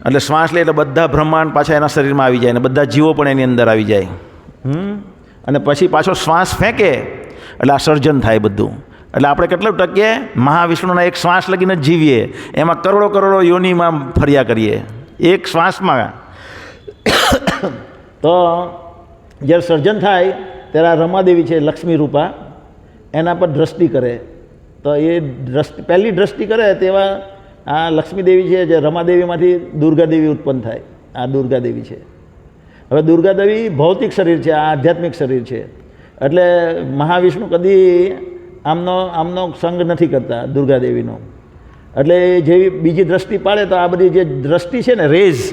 એટલે શ્વાસ લે એટલે બધા બ્રહ્માંડ પાછા એના શરીરમાં આવી જાય અને બધા જીવો પણ એની અંદર આવી જાય. અને પછી પાછો શ્વાસ ફેંકે એટલે આ સર્જન થાય બધું. એટલે આપણે કેટલું ટકીએ? મહાવિષ્ણુના એક શ્વાસ લગીને જ જીવીએ. એમાં કરોડો યોનિમાં ફર્યા કરીએ એક શ્વાસમાં. તો જ્યારે સર્જન થાય ત્યારે રમાદેવી છે, લક્ષ્મી રૂપા, એના પર દ્રષ્ટિ કરે. તો એ પહેલી દ્રષ્ટિ કરે તેવા આ લક્ષ્મીદેવી છે, જે રમાદેવીમાંથી દુર્ગાદેવી ઉત્પન્ન થાય. આ દુર્ગાદેવી છે. હવે દુર્ગાદેવી ભૌતિક શરીર છે, આ આધ્યાત્મિક શરીર છે. એટલે મહાવિષ્ણુ કદી આમનો સંગ નથી કરતા દુર્ગાદેવીનો. એટલે જેવી બીજી દ્રષ્ટિ પાડે તો આ બધી જે દ્રષ્ટિ છે ને, રેઝ,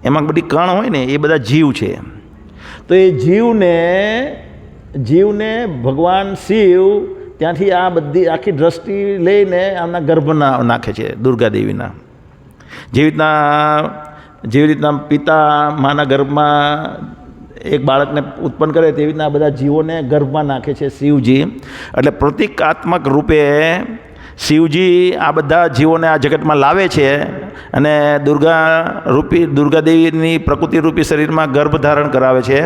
એમાં બધી કણ હોય ને, એ બધા જીવ છે. તો એ જીવને ભગવાન શિવ ત્યાંથી આ બધી આખી દ્રષ્ટિ લઈને આમના ગર્ભના નાખે છે દુર્ગાદેવીના. જેવી રીતના પિતા માના ગર્ભમાં એક બાળકને ઉત્પન્ન કરે તેવી રીતના બધા જીવોને ગર્ભમાં નાખે છે શિવજી. એટલે પ્રતિકાત્મક રૂપે શિવજી આ બધા જીવોને આ જગતમાં લાવે છે અને દુર્ગાદેવીની પ્રકૃતિરૂપી શરીરમાં ગર્ભ ધારણ કરાવે છે.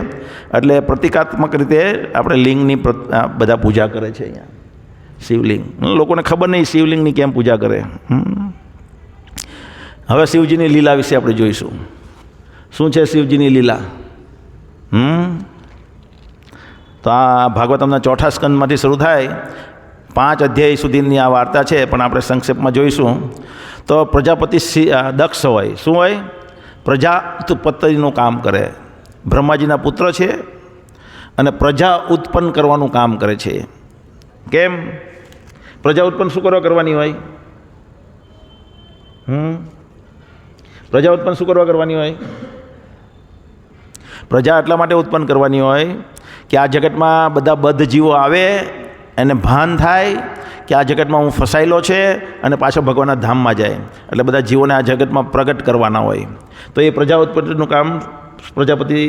એટલે પ્રતિકાત્મક રીતે આપણે લિંગની બધા પૂજા કરે છે અહીંયા. શિવલિંગ લોકોને ખબર નહીં શિવલિંગની કેમ પૂજા કરે. હવે શિવજીની લીલા વિશે આપણે જોઈશું. શું છે શિવજીની લીલા? તો આ ભાગવતમના 4થા સ્કંદમાંથી શરૂ થાય. 5 અધ્યાય સુધીની આ વાર્તા છે, પણ આપણે સંક્ષેપમાં જોઈશું. તો પ્રજાપતિ દક્ષ હોય. શું હોય? પ્રજા ઉત્પત્તિનું કામ કરે. બ્રહ્માજીના પુત્ર છે અને પ્રજા ઉત્પન્ન કરવાનું કામ કરે છે. કેમ? પ્રજા ઉત્પન્ન શું કરવાની હોય? પ્રજા ઉત્પન્ન શું કરવાની હોય? પ્રજા એટલા માટે ઉત્પન્ન કરવાની હોય કે આ જગતમાં બધા બદ્ધ જીવો આવે, એને ભાન થાય કે આ જગતમાં હું ફસાયેલો છે અને પાછો ભગવાનના ધામમાં જાય. એટલે બધા જીવોને આ જગતમાં પ્રગટ કરવાના હોય. તો એ પ્રજા ઉત્પત્તિનું કામ પ્રજાપતિ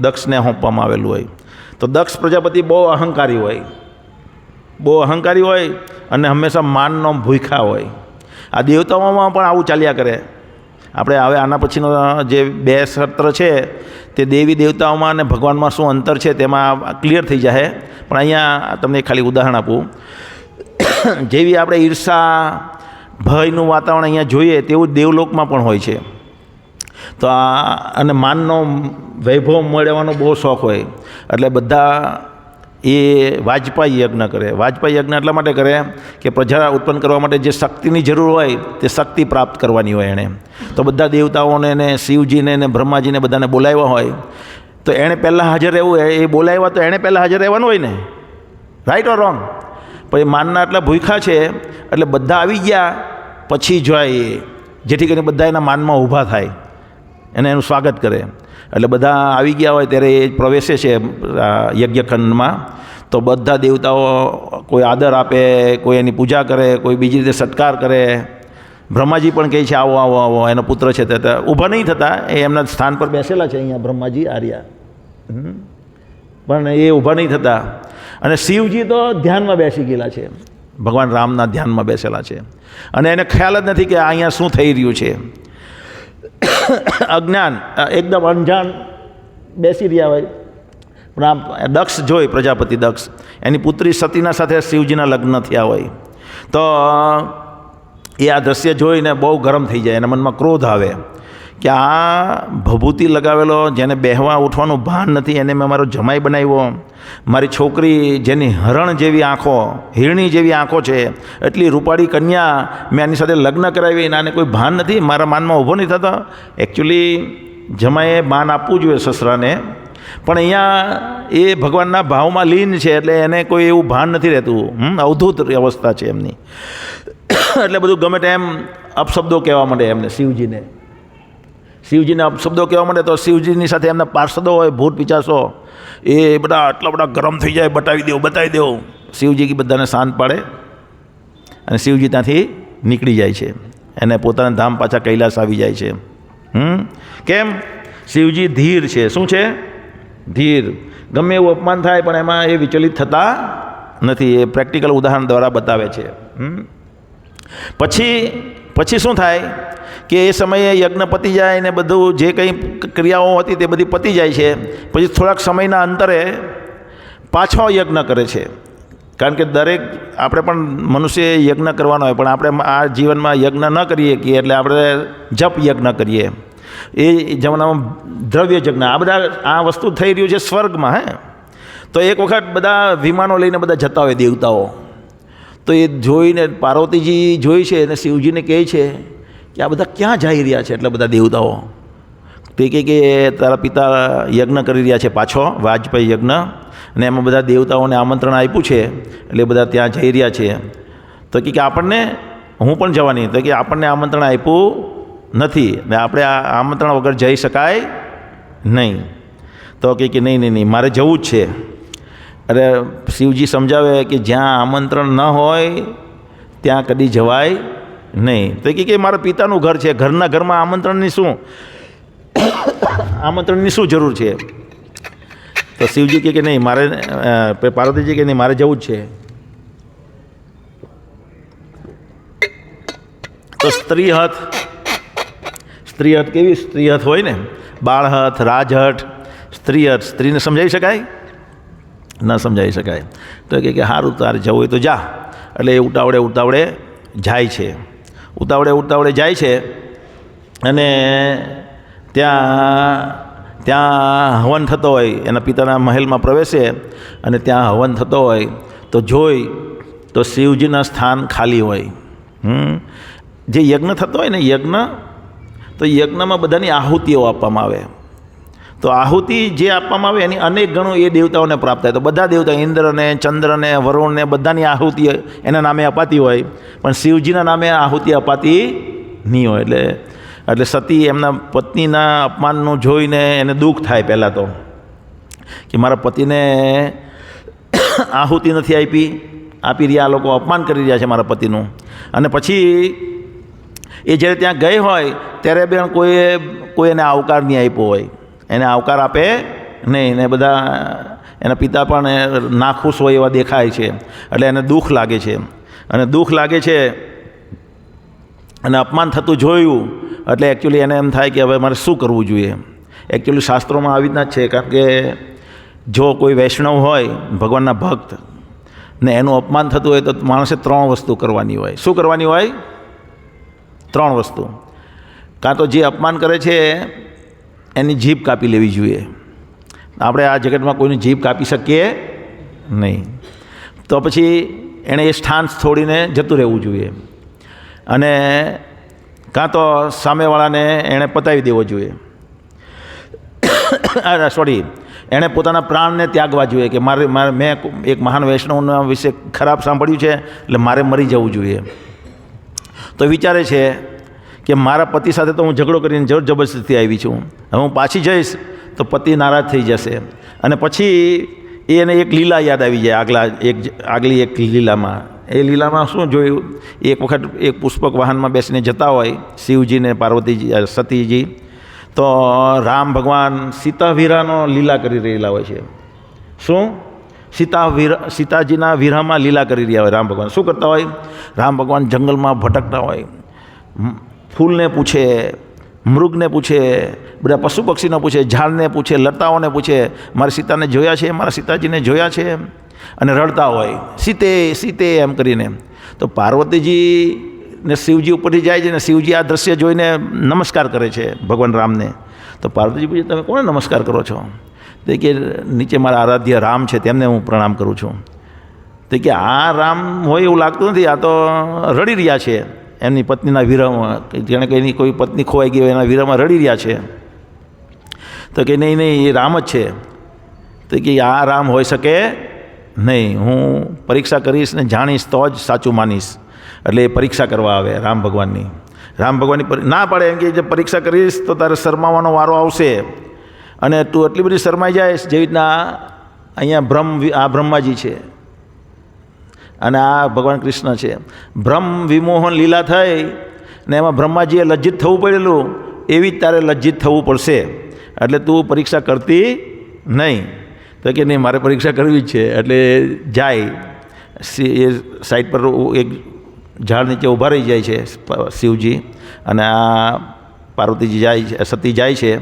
દક્ષને સોંપવામાં આવેલું હોય. તો દક્ષ પ્રજાપતિ બહુ અહંકારી હોય અને હંમેશા માનનો ભૂખા હોય. આ દેવતાઓમાં પણ આવું ચાલ્યા કરે. આપણે હવે આના પછીનો જે 2 સત્ર છે તે દેવી દેવતાઓમાં અને ભગવાનમાં શું અંતર છે તેમાં ક્લિયર થઈ જાય. પણ અહીંયા તમને ખાલી ઉદાહરણ આપું. જેવી આપણે ઈર્ષા, ભયનું વાતાવરણ અહીંયા જોઈએ તેવું દેવલોકમાં પણ હોય છે. તો અને માનનો વૈભવ મેળવવાનો બહુ શોખ હોય. એટલે બધા એ વાજપાઈ યજ્ઞ કરે. વાજપાઈ યજ્ઞ એટલા માટે કરે કે પ્રજા ઉત્પન્ન કરવા માટે જે શક્તિની જરૂર હોય તે શક્તિ પ્રાપ્ત કરવાની હોય એણે. તો બધા દેવતાઓને ને શિવજીને ને બ્રહ્માજીને બધાને બોલાવ્યા હોય તો એણે પહેલાં હાજર રહેવું. એ બોલાવ્યા તો એણે પહેલાં હાજર રહેવાનું હોય ને, રાઈટ ઓર રોંગ? પણ એ માનના એટલા ભૂખા છે એટલે બધા આવી ગયા પછી જાય, જેથી કરીને બધા એના માનમાં ઊભા થાય અને એનું સ્વાગત કરે. એટલે બધા આવી ગયા હોય ત્યારે એ પ્રવેશે છે યજ્ઞખંડમાં. તો બધા દેવતાઓ કોઈ આદર આપે, કોઈ એની પૂજા કરે, કોઈ બીજી રીતે સત્કાર કરે. બ્રહ્માજી પણ કહે છે આવો આવો આવો, એનો પુત્ર છે તે ઊભા નહીં થતા, એ એમના સ્થાન પર બેસેલા છે. અહીંયા બ્રહ્માજી આર્યા પણ એ ઊભા નહીં થતા. અને શિવજી તો ધ્યાનમાં બેસી ગયેલા છે, ભગવાન રામના ધ્યાનમાં બેસેલા છે અને એને ખ્યાલ જ નથી કે અહીંયા શું થઈ રહ્યું છે. અજ્ઞાન, એકદમ અંજાન બેસી રહ્યા હોય. પણ આ દક્ષ જોઈ, પ્રજાપતિ દક્ષ, એની પુત્રી સતીના સાથે શિવજીના લગ્ન થયા હોય. તો એ આ દ્રશ્ય જોઈને બહુ ગરમ થઈ જાય, એના મનમાં ક્રોધ આવે કે આ ભભૂતિ લગાવેલો, જેને બેહવા ઉઠવાનું ભાન નથી, એને મેં મારો જમાઈ બનાવ્યો. મારી છોકરી જેની હરણ જેવી આંખો, હિરણી જેવી આંખો છે, એટલી રૂપાળી કન્યા, મેં આની સાથે લગ્ન કરાવી, આને કોઈ ભાન નથી, મારા માનમાં ઊભો નહીં થતો. એકચ્યુઅલી જમાઈએ માન આપવું જોઈએ સસરાને, પણ અહીંયા એ ભગવાનના ભાવમાં લીન છે એટલે એને કોઈ એવું ભાન નથી રહેતું. અવધૂત અવસ્થા છે એમની. એટલે બધું ગમે તેમ અપશબ્દો કહેવા માંડે એમને, શિવજીને અપશબ્દો કહેવા માંડે. તો શિવજીની સાથે એમના પાર્ષદો હોય, ભૂત પિચાસો, એ બધા આટલા બધા ગરમ થઈ જાય, બતાવી દેવું. શિવજી બધાને શાંત પાડે અને શિવજી ત્યાંથી નીકળી જાય છે અને પોતાના ધામ પાછા કૈલાસ આવી જાય છે. કેમ? શિવજી ધીર છે. શું છે? ધીર. ગમે એવું અપમાન થાય પણ એમાં એ વિચલિત થતા નથી. એ પ્રેક્ટિકલ ઉદાહરણ દ્વારા બતાવે છે. પછી શું થાય કે એ સમયે યજ્ઞ પતી જાય ને બધું જે કંઈ ક્રિયાઓ હતી તે બધી પતી જાય છે. પછી થોડાક સમયના અંતરે પાછો યજ્ઞ કરે છે. કારણ કે દરેક આપણે પણ મનુષ્ય યજ્ઞ કરવાનો હોય, પણ આપણે આ જીવનમાં યજ્ઞ ન કરીએ કે એટલે આપણે જપ યજ્ઞ કરીએ. એ જમાનામાં દ્રવ્ય યજ્ઞ આ બધા આ વસ્તુ થઈ રહ્યું છે સ્વર્ગમાં. તો એક વખત બધા વિમાનો લઈને બધા જતા હોય દેવતાઓ. તો એ જોઈને પાર્વતીજી જોઈ છે અને શિવજીને કહે છે કે આ બધા ક્યાં જઈ રહ્યા છે એટલા બધા દેવતાઓ. તે કહે કે તારા પિતા યજ્ઞ કરી રહ્યા છે પાછો, વાજપેયી યજ્ઞ, અને એમાં બધા દેવતાઓને આમંત્રણ આપ્યું છે એટલે બધા ત્યાં જઈ રહ્યા છે. તો કે આપણને, હું પણ જવાની, તો કે આપણને આમંત્રણ આપ્યું નથી ને આપણે આ આમંત્રણ વગર જઈ શકાય નહીં. તો કે નહીં, મારે જવું જ છે. અરે શિવજી સમજાવે કે જ્યાં આમંત્રણ ન હોય ત્યાં કદી જવાય નહીં. તો કે મારા પિતાનું ઘર છે, ઘરના ઘરમાં આમંત્રણની શું જરૂર છે? તો શિવજી કે નહીં, મારે, પાર્વતીજી કે નહીં, મારે જવું જ છે. તો સ્ત્રીહથ કેવી સ્ત્રીહથ હોય ને, બાળહથ, રાજહઠ, સ્ત્રીહથ. સ્ત્રીને સમજાવી શકાય? ન સમજાવી શકાય. તો કે સારું, તારે જવું હોય તો જા. એટલે એ ઉતાવળે જાય છે. ઉતાવળે જાય છે અને ત્યાં હવન થતો હોય, એના પિતાના મહેલમાં પ્રવેશે અને ત્યાં હવન થતો હોય તો જોઈ તો શિવજીના સ્થાન ખાલી હોય. જે યજ્ઞ થતો હોય ને યજ્ઞ, તો યજ્ઞમાં બધાની આહુતિઓ આપવામાં આવે. તો આહુતિ જે આપવામાં આવે એની અનેક ગણું એ દેવતાઓને પ્રાપ્ત થાય. તો બધા દેવતા, ઇન્દ્રને, ચંદ્રને, વરુણને, બધાની આહુતિ એના નામે અપાતી હોય, પણ શિવજીના નામે આહુતિ અપાતી નહીં હોય. એટલે સતી એમના પત્નીના અપમાનનું જોઈને એને દુઃખ થાય પહેલાં તો, કે મારા પતિને આહુતિ નથી આપી રહ્યા, આ લોકો અપમાન કરી રહ્યા છે મારા પતિનું. અને પછી એ જ્યારે ત્યાં ગઈ હોય ત્યારે પણ કોઈ એને આવકાર નહીં આપ્યો હોય, એને આવકાર આપે નહીં. ને બધા એના પિતા પણ નાખુશ હોય એવા દેખાય છે. એટલે એને દુઃખ લાગે છે અને અપમાન થતું જોયું એટલે એકચ્યુઅલી એને એમ થાય કે હવે મારે શું કરવું જોઈએ. એકચ્યુઅલી શાસ્ત્રોમાં આવી રીતના જ છે. કારણ કે જો કોઈ વૈષ્ણવ હોય, ભગવાનના ભક્ત, ને એનું અપમાન થતું હોય તો માણસે 3 વસ્તુ કરવાની હોય. શું કરવાની હોય? 3 વસ્તુ. કાં તો જે અપમાન કરે છે એની જીભ કાપી લેવી જોઈએ. આપણે આ જગતમાં કોઈની જીભ કાપી શકીએ નહીં. તો પછી એણે એ સ્થાન છોડીને જતું રહેવું જોઈએ. અને કાં તો સામેવાળાને એણે પતાવી દેવો જોઈએ. એણે પોતાના પ્રાણને ત્યાગવા જોઈએ કે મેં એક મહાન વૈષ્ણવના વિશે ખરાબ સાંભળ્યું છે એટલે મારે મરી જવું જોઈએ. તો વિચારે છે કે મારા પતિ સાથે તો હું ઝઘડો કરીને જોર જબરદસ્તી આવી છું, હવે હું પાછી જઈશ તો પતિ નારાજ થઈ જશે. અને પછી એને એક લીલા યાદ આવી જાય, આગલી એક લીલામાં. એ લીલામાં શું જોયું? એક વખત એક પુષ્પક વાહનમાં બેસીને જતા હોય શિવજી ને પાર્વતીજી, સતીજી. તો રામ ભગવાન સીતા વીરાનો લીલા કરી રહેલા હોય છે. શું? સીતાજીના વીરામાં લીલા કરી રહ્યા હોય રામ ભગવાન. શું કરતા હોય? રામ ભગવાન જંગલમાં ભટકતા હોય, ફૂલને પૂછે, મૃગને પૂછે, બધા પશુ પક્ષીને પૂછે, ઝાડને પૂછે, લતાઓને પૂછે, મારી સીતાને જોયા છે, મારા સીતાજીને જોયા છે, અને રડતા હોય સીતે એમ કરીને. તો પાર્વતીજીને શિવજી ઉપરથી જાય છે ને શિવજી આ દ્રશ્ય જોઈને નમસ્કાર કરે છે ભગવાન રામને. તો પાર્વતીજી પૂછે, તમે કોને નમસ્કાર કરો છો? તે કે નીચે મારા આરાધ્ય રામ છે તેમને હું પ્રણામ કરું છું. તે કે આ રામ હોય એવું લાગતું નથી, આ તો રડી રહ્યા છે એમની પત્નીના વિરહમાં. જેણે કંઈની કોઈ પત્ની ખોવાઈ ગઈ હોય એના વિરહમાં રડી રહ્યા છે. તો કે નહીં એ રામ જ છે. તો કે આ રામ હોઈ શકે નહીં, હું પરીક્ષા કરીશ ને જાણીશ તો જ સાચું માનીશ. એટલે એ પરીક્ષા કરવા આવે રામ ભગવાનની. ના પાડે એમ કે જે પરીક્ષા કરીશ તો તારે શરમાવાનો વારો આવશે અને તું એટલી બધી શરમાઈ જાયશ જેવી રીતના અહીંયા બ્રહ્માજી છે. અને આ ભગવાન કૃષ્ણ છે. બ્રહ્મ વિમોહન લીલા થઈ ને એમાં બ્રહ્માજીએ લજ્જિત થવું પડેલું, એવી જ તારે લજ્જિત થવું પડશે. એટલે તું પરીક્ષા કરતી નહીં. તો કે નહીં, મારે પરીક્ષા કરવી જ છે. એટલે જાય એ સાઈડ પર એક ઝાડ નીચે ઊભા રહી જાય છે શિવજી, અને આ પાર્વતીજી જાય છે, સતી જાય છે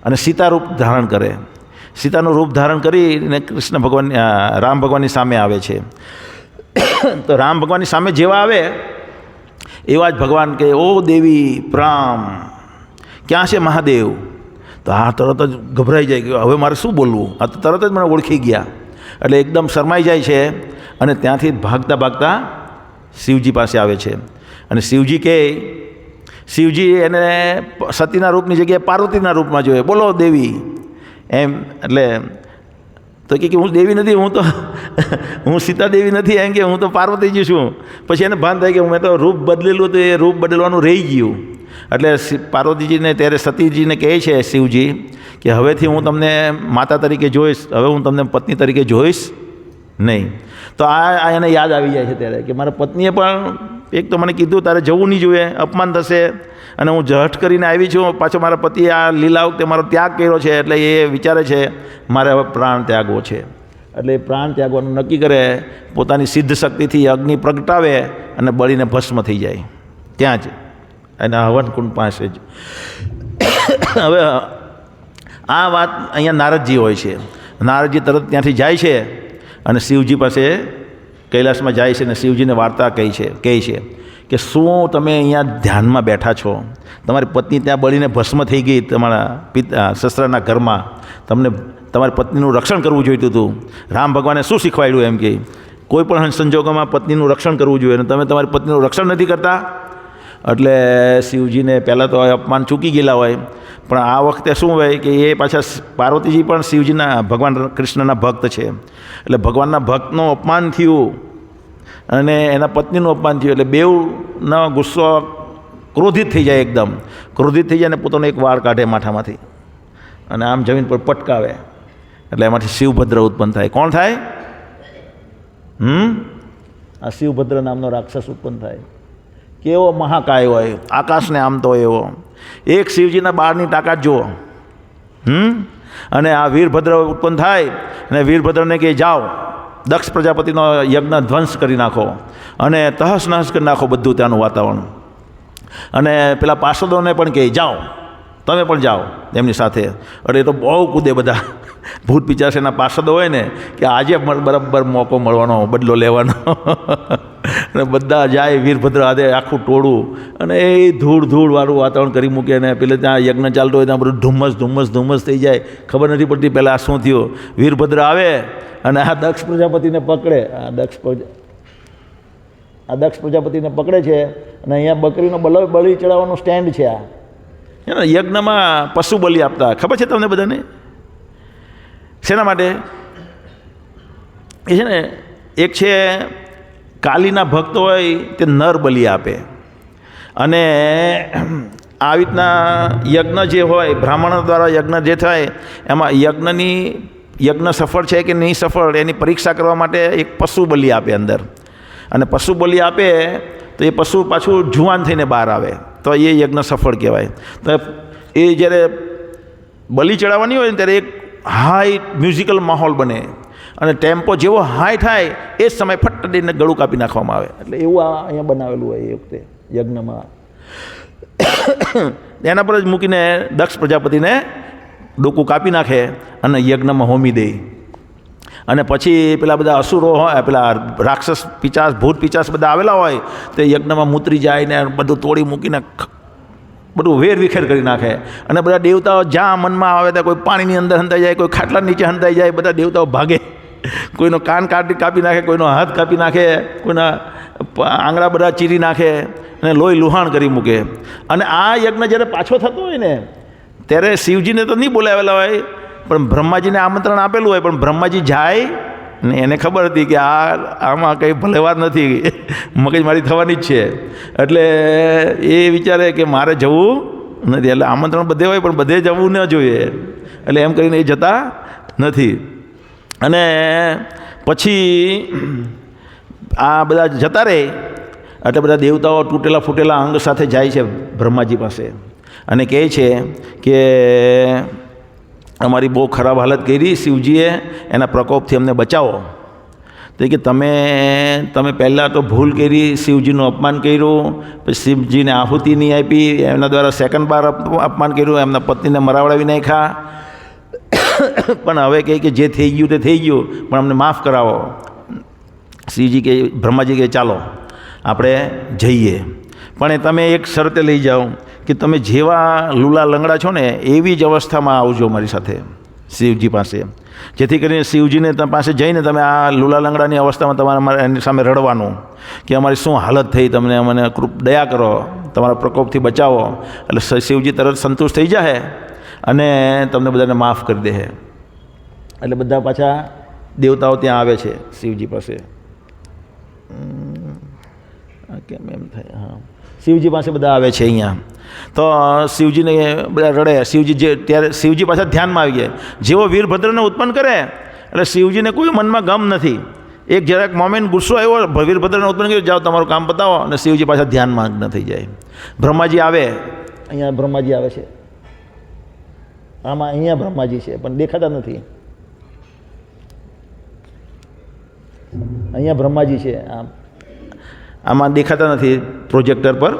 અને સીતા રૂપ ધારણ કરે. સીતાનું રૂપ ધારણ કરીને કૃષ્ણ ભગવાન રામ ભગવાનની સામે આવે છે. તો રામ ભગવાનની સામે જેવા આવે એવા જ ભગવાન કહે, ઓ દેવી પ્રણામ, ક્યાં છે મહાદેવ? તો આ તરત જ ગભરાઈ જાય કે હવે મારે શું બોલવું, આ તો તરત જ મને ઓળખી ગયા. એટલે એકદમ શરમાઈ જાય છે અને ત્યાંથી ભાગતા ભાગતા શિવજી પાસે આવે છે. અને શિવજી એને સતીના રૂપની જગ્યાએ પાર્વતીના રૂપમાં જોઈએ, બોલો દેવી એમ. એટલે તો કે હું દેવી નથી, હું સીતા દેવી નથી, એમ કે હું તો પાર્વતીજી છું. પછી એને ભાન થાય કે મેં તો રૂપ બદલેલું, તો એ રૂપ બદલવાનું રહી ગયું. એટલે પાર્વતીજીને ત્યારે સતીજીને કહે છે શિવજી કે હવેથી હું તમને માતા તરીકે જોઈશ, હવે હું તમને પત્ની તરીકે જોઈશ નહીં. તો આ એને યાદ આવી જાય છે ત્યારે કે મારા પત્નીએ પણ એક તો મને કીધું તારે જવું નહીં જોઈએ, અપમાન થશે, અને હું ઝટ કરીને આવી છું, પાછો મારા પતિએ આ લીલા વખતે મારો ત્યાગ કર્યો છે, એટલે એ વિચારે છે મારે હવે પ્રાણ ત્યાગવો છે. એટલે એ પ્રાણ ત્યાગવાનું નક્કી કરે, પોતાની સિદ્ધ શક્તિથી અગ્નિ પ્રગટાવે અને બળીને ભસ્મ થઈ જાય ત્યાં જ એના હવનકુંડ પાસે જ. હવે આ વાત અહીંયા નારદજી હોય છે. નારદજી તરત ત્યાંથી જાય છે અને શિવજી પાસે કૈલાસમાં જાય છે અને શિવજીને વાર્તા કહે છે કે શું તમે અહીંયા ધ્યાનમાં બેઠા છો, તમારી પત્ની ત્યાં બળીને ભસ્મ થઈ ગઈ તમારા સસરાના ઘરમાં, તમને તમારી પત્નીનું રક્ષણ કરવું જોઈતું હતું. રામ ભગવાને શું શીખવાડ્યું એમ કે કોઈ પણ સંજોગોમાં પત્નીનું રક્ષણ કરવું જોઈએ, અને તમે તમારી પત્નીનું રક્ષણ નથી કરતા. એટલે શિવજીને પહેલાં તો અપમાન ચૂકી ગયેલા હોય, પણ આ વખતે શું હોય કે એ પાછા પાર્વતીજી પણ શિવજીના ભગવાન કૃષ્ણના ભક્ત છે. એટલે ભગવાનના ભક્તનું અપમાન થયું અને એના પત્નીનું અપમાન થયું, એટલે બેઉનો ગુસ્સો ક્રોધિત થઈ જાય, એકદમ ક્રોધિત થઈ જાય અને પોતાનો એક વાળ કાઢે માથામાંથી અને આમ જમીન પર પટકાવે. એટલે એમાંથી શિવભદ્ર ઉત્પન્ન થાય. કોણ થાય? આ શિવભદ્ર નામનો રાક્ષસ ઉત્પન્ન થાય. કેવો મહાકાય હોય, આકાશને આમ તો એવો. એક શિવજીના બાળની તાકાત જુઓ. અને આ વીરભદ્ર ઉત્પન્ન થાય અને વીરભદ્રને કહે જાઓ દક્ષ પ્રજાપતિનો યજ્ઞ ધ્વંસ કરી નાખો અને તહસ નહસ કરી નાખો બધું ત્યાંનું વાતાવરણ. અને પેલા પાર્ષદોને પણ કહે જાઓ, તમે પણ જાઓ એમની સાથે. એટલે એ તો બહુ કૂદે બધા ભૂત પિચાસેના પાર્ષદો હોય ને કે આજે બરાબર મોકો મળવાનો, બદલો લેવાનો. અને બધા જાય વીરભદ્ર હાથે આખું ટોળું, અને એ ધૂળવાળું વાતાવરણ કરી મૂકે. અને પેલે ત્યાં યજ્ઞ ચાલતો હોય ત્યાં બધું ધુમ્મસ થઈ જાય, ખબર નથી પડતી પહેલાં આ શું થયું. વીરભદ્ર આવે અને આ દક્ષ પ્રજાપતિને પકડે. આ દક્ષ પ્રજાપતિને પકડે છે અને અહીંયા બકરીનો બલી ચડાવવાનું સ્ટેન્ડ છે. આ યજ્ઞમાં પશુ બલિ આપતા, ખબર છે તમને બધાને? શેના માટે? એ છે ને, એક છે કાલીના ભક્ત હોય તે નર બલિ આપે, અને આવી રીતના યજ્ઞ જે હોય બ્રાહ્મણો દ્વારા યજ્ઞ જે થાય એમાં યજ્ઞ સફળ છે કે નહીં સફળ એની પરીક્ષા કરવા માટે એક પશુ બલિ આપે અંદર. અને પશુ બલિ આપે તો એ પશુ પાછું જુવાન થઈને બહાર આવે તો એ યજ્ઞ સફળ કહેવાય. તો એ જ્યારે બલિ ચડાવવાની હોય ને ત્યારે એક હાઈ મ્યુઝિકલ માહોલ બને, અને ટેમ્પો જેવો હાઈ થાય એ જ સમય ફટ દઈને ગળું કાપી નાખવામાં આવે. એટલે એવું અહીંયા બનાવેલું હોય એ વખતે યજ્ઞમાં. એના પર જ મૂકીને દક્ષ પ્રજાપતિને ડોકું કાપી નાખે અને યજ્ઞમાં હોમી દે. અને પછી પેલા બધા અસુરો હોય, પેલા રાક્ષસ પિચાસ, ભૂત પિચાસ બધા આવેલા હોય તે યજ્ઞમાં મૂતરી જાય ને બધું તોડી મૂકીને બધું વેરવિખેર કરી નાખે. અને બધા દેવતાઓ જ્યાં મનમાં આવે ત્યાં કોઈ પાણીની અંદર હંતાઈ જાય, કોઈ ખાટલા નીચે હંતાઈ જાય, બધા દેવતાઓ ભાગે. કોઈનો કાન કાપી નાખે, કોઈનો હાથ કાપી નાખે, કોઈના આંગળા બધા ચીરી નાખે અને લોહી લુહાણ કરી મૂકે. અને આ યજ્ઞ જ્યારે પાછો થતો હોય ને ત્યારે શિવજીને તો નહીં બોલાવેલા હોય, પણ બ્રહ્માજીને આમંત્રણ આપેલું હોય. પણ બ્રહ્માજી જાય ને એને ખબર હતી કે આમાં કંઈ ભલે વાત નથી, મગજમારી થવાની જ છે. એટલે એ વિચારે કે મારે જવું નથી. એટલે આમંત્રણ બધે હોય પણ બધે જવું ન જોઈએ, એટલે એમ કરીને એ જતા નથી. અને પછી આ બધા જતા રહે એટલે બધા દેવતાઓ તૂટેલા ફૂટેલા અંગ સાથે જાય છે બ્રહ્માજી પાસે અને કહે છે કે અમારી બહુ ખરાબ હાલત કરી શિવજીએ, એના પ્રકોપથી અમને બચાવો. તો કે તમે પહેલાં તો ભૂલ કરી, શિવજીનું અપમાન કર્યું, પછી શિવજીને આહુતિ નહીં આપી, એમના દ્વારા સેકન્ડ બાર અપમાન કર્યું, એમના પત્નીને મરાવડાવી નાખ્યા. પણ હવે કહે કે જે થઈ ગયું તે થઈ ગયું, પણ અમને માફ કરાવો. શિવજી કે, બ્રહ્માજી કહે ચાલો આપણે જઈએ, પણ એ તમે એક શરતે લઈ જાઓ કે તમે જેવા લૂલા લંગડા છો ને એવી જ અવસ્થામાં આવજો મારી સાથે શિવજી પાસે, જેથી કરીને શિવજીને પાસે જઈને તમે આ લૂલા લંગડાની અવસ્થામાં તમારે એની સામે રડવાનું કે અમારી શું હાલત થઈ, તમને અમને દયા કરો, તમારા પ્રકોપથી બચાવો. એટલે શિવજી તરત સંતુષ્ટ થઈ જાય અને તમને બધાને માફ કરી દે. એટલે બધા પાછા દેવતાઓ ત્યાં આવે છે શિવજી પાસે. કેમ એમ થાય? હા, શિવજી પાસે બધા આવે છે અહીંયા. તો શિવજીને બધા રડે. ત્યારે શિવજી પાછા ધ્યાનમાં આવી ગયા. જેવો વીરભદ્રને ઉત્પન્ન કરે એટલે શિવજીને કોઈ મનમાં ગમ નથી. એક જરાક મોમેન્ટ ગુસ્સો આવ્યો, વીરભદ્રને ઉત્પન્ન કર્યો, જાઓ તમારું કામ બતાવો, અને શિવજી પાછા ધ્યાનમાં ન થઈ જાય. બ્રહ્માજી આવે, અહીંયા બ્રહ્માજી આવે છે, આમાં અહીંયા બ્રહ્માજી છે પણ દેખાતા નથી. અહીંયા બ્રહ્માજી છે, આમાં દેખાતા નથી પ્રોજેક્ટર પર.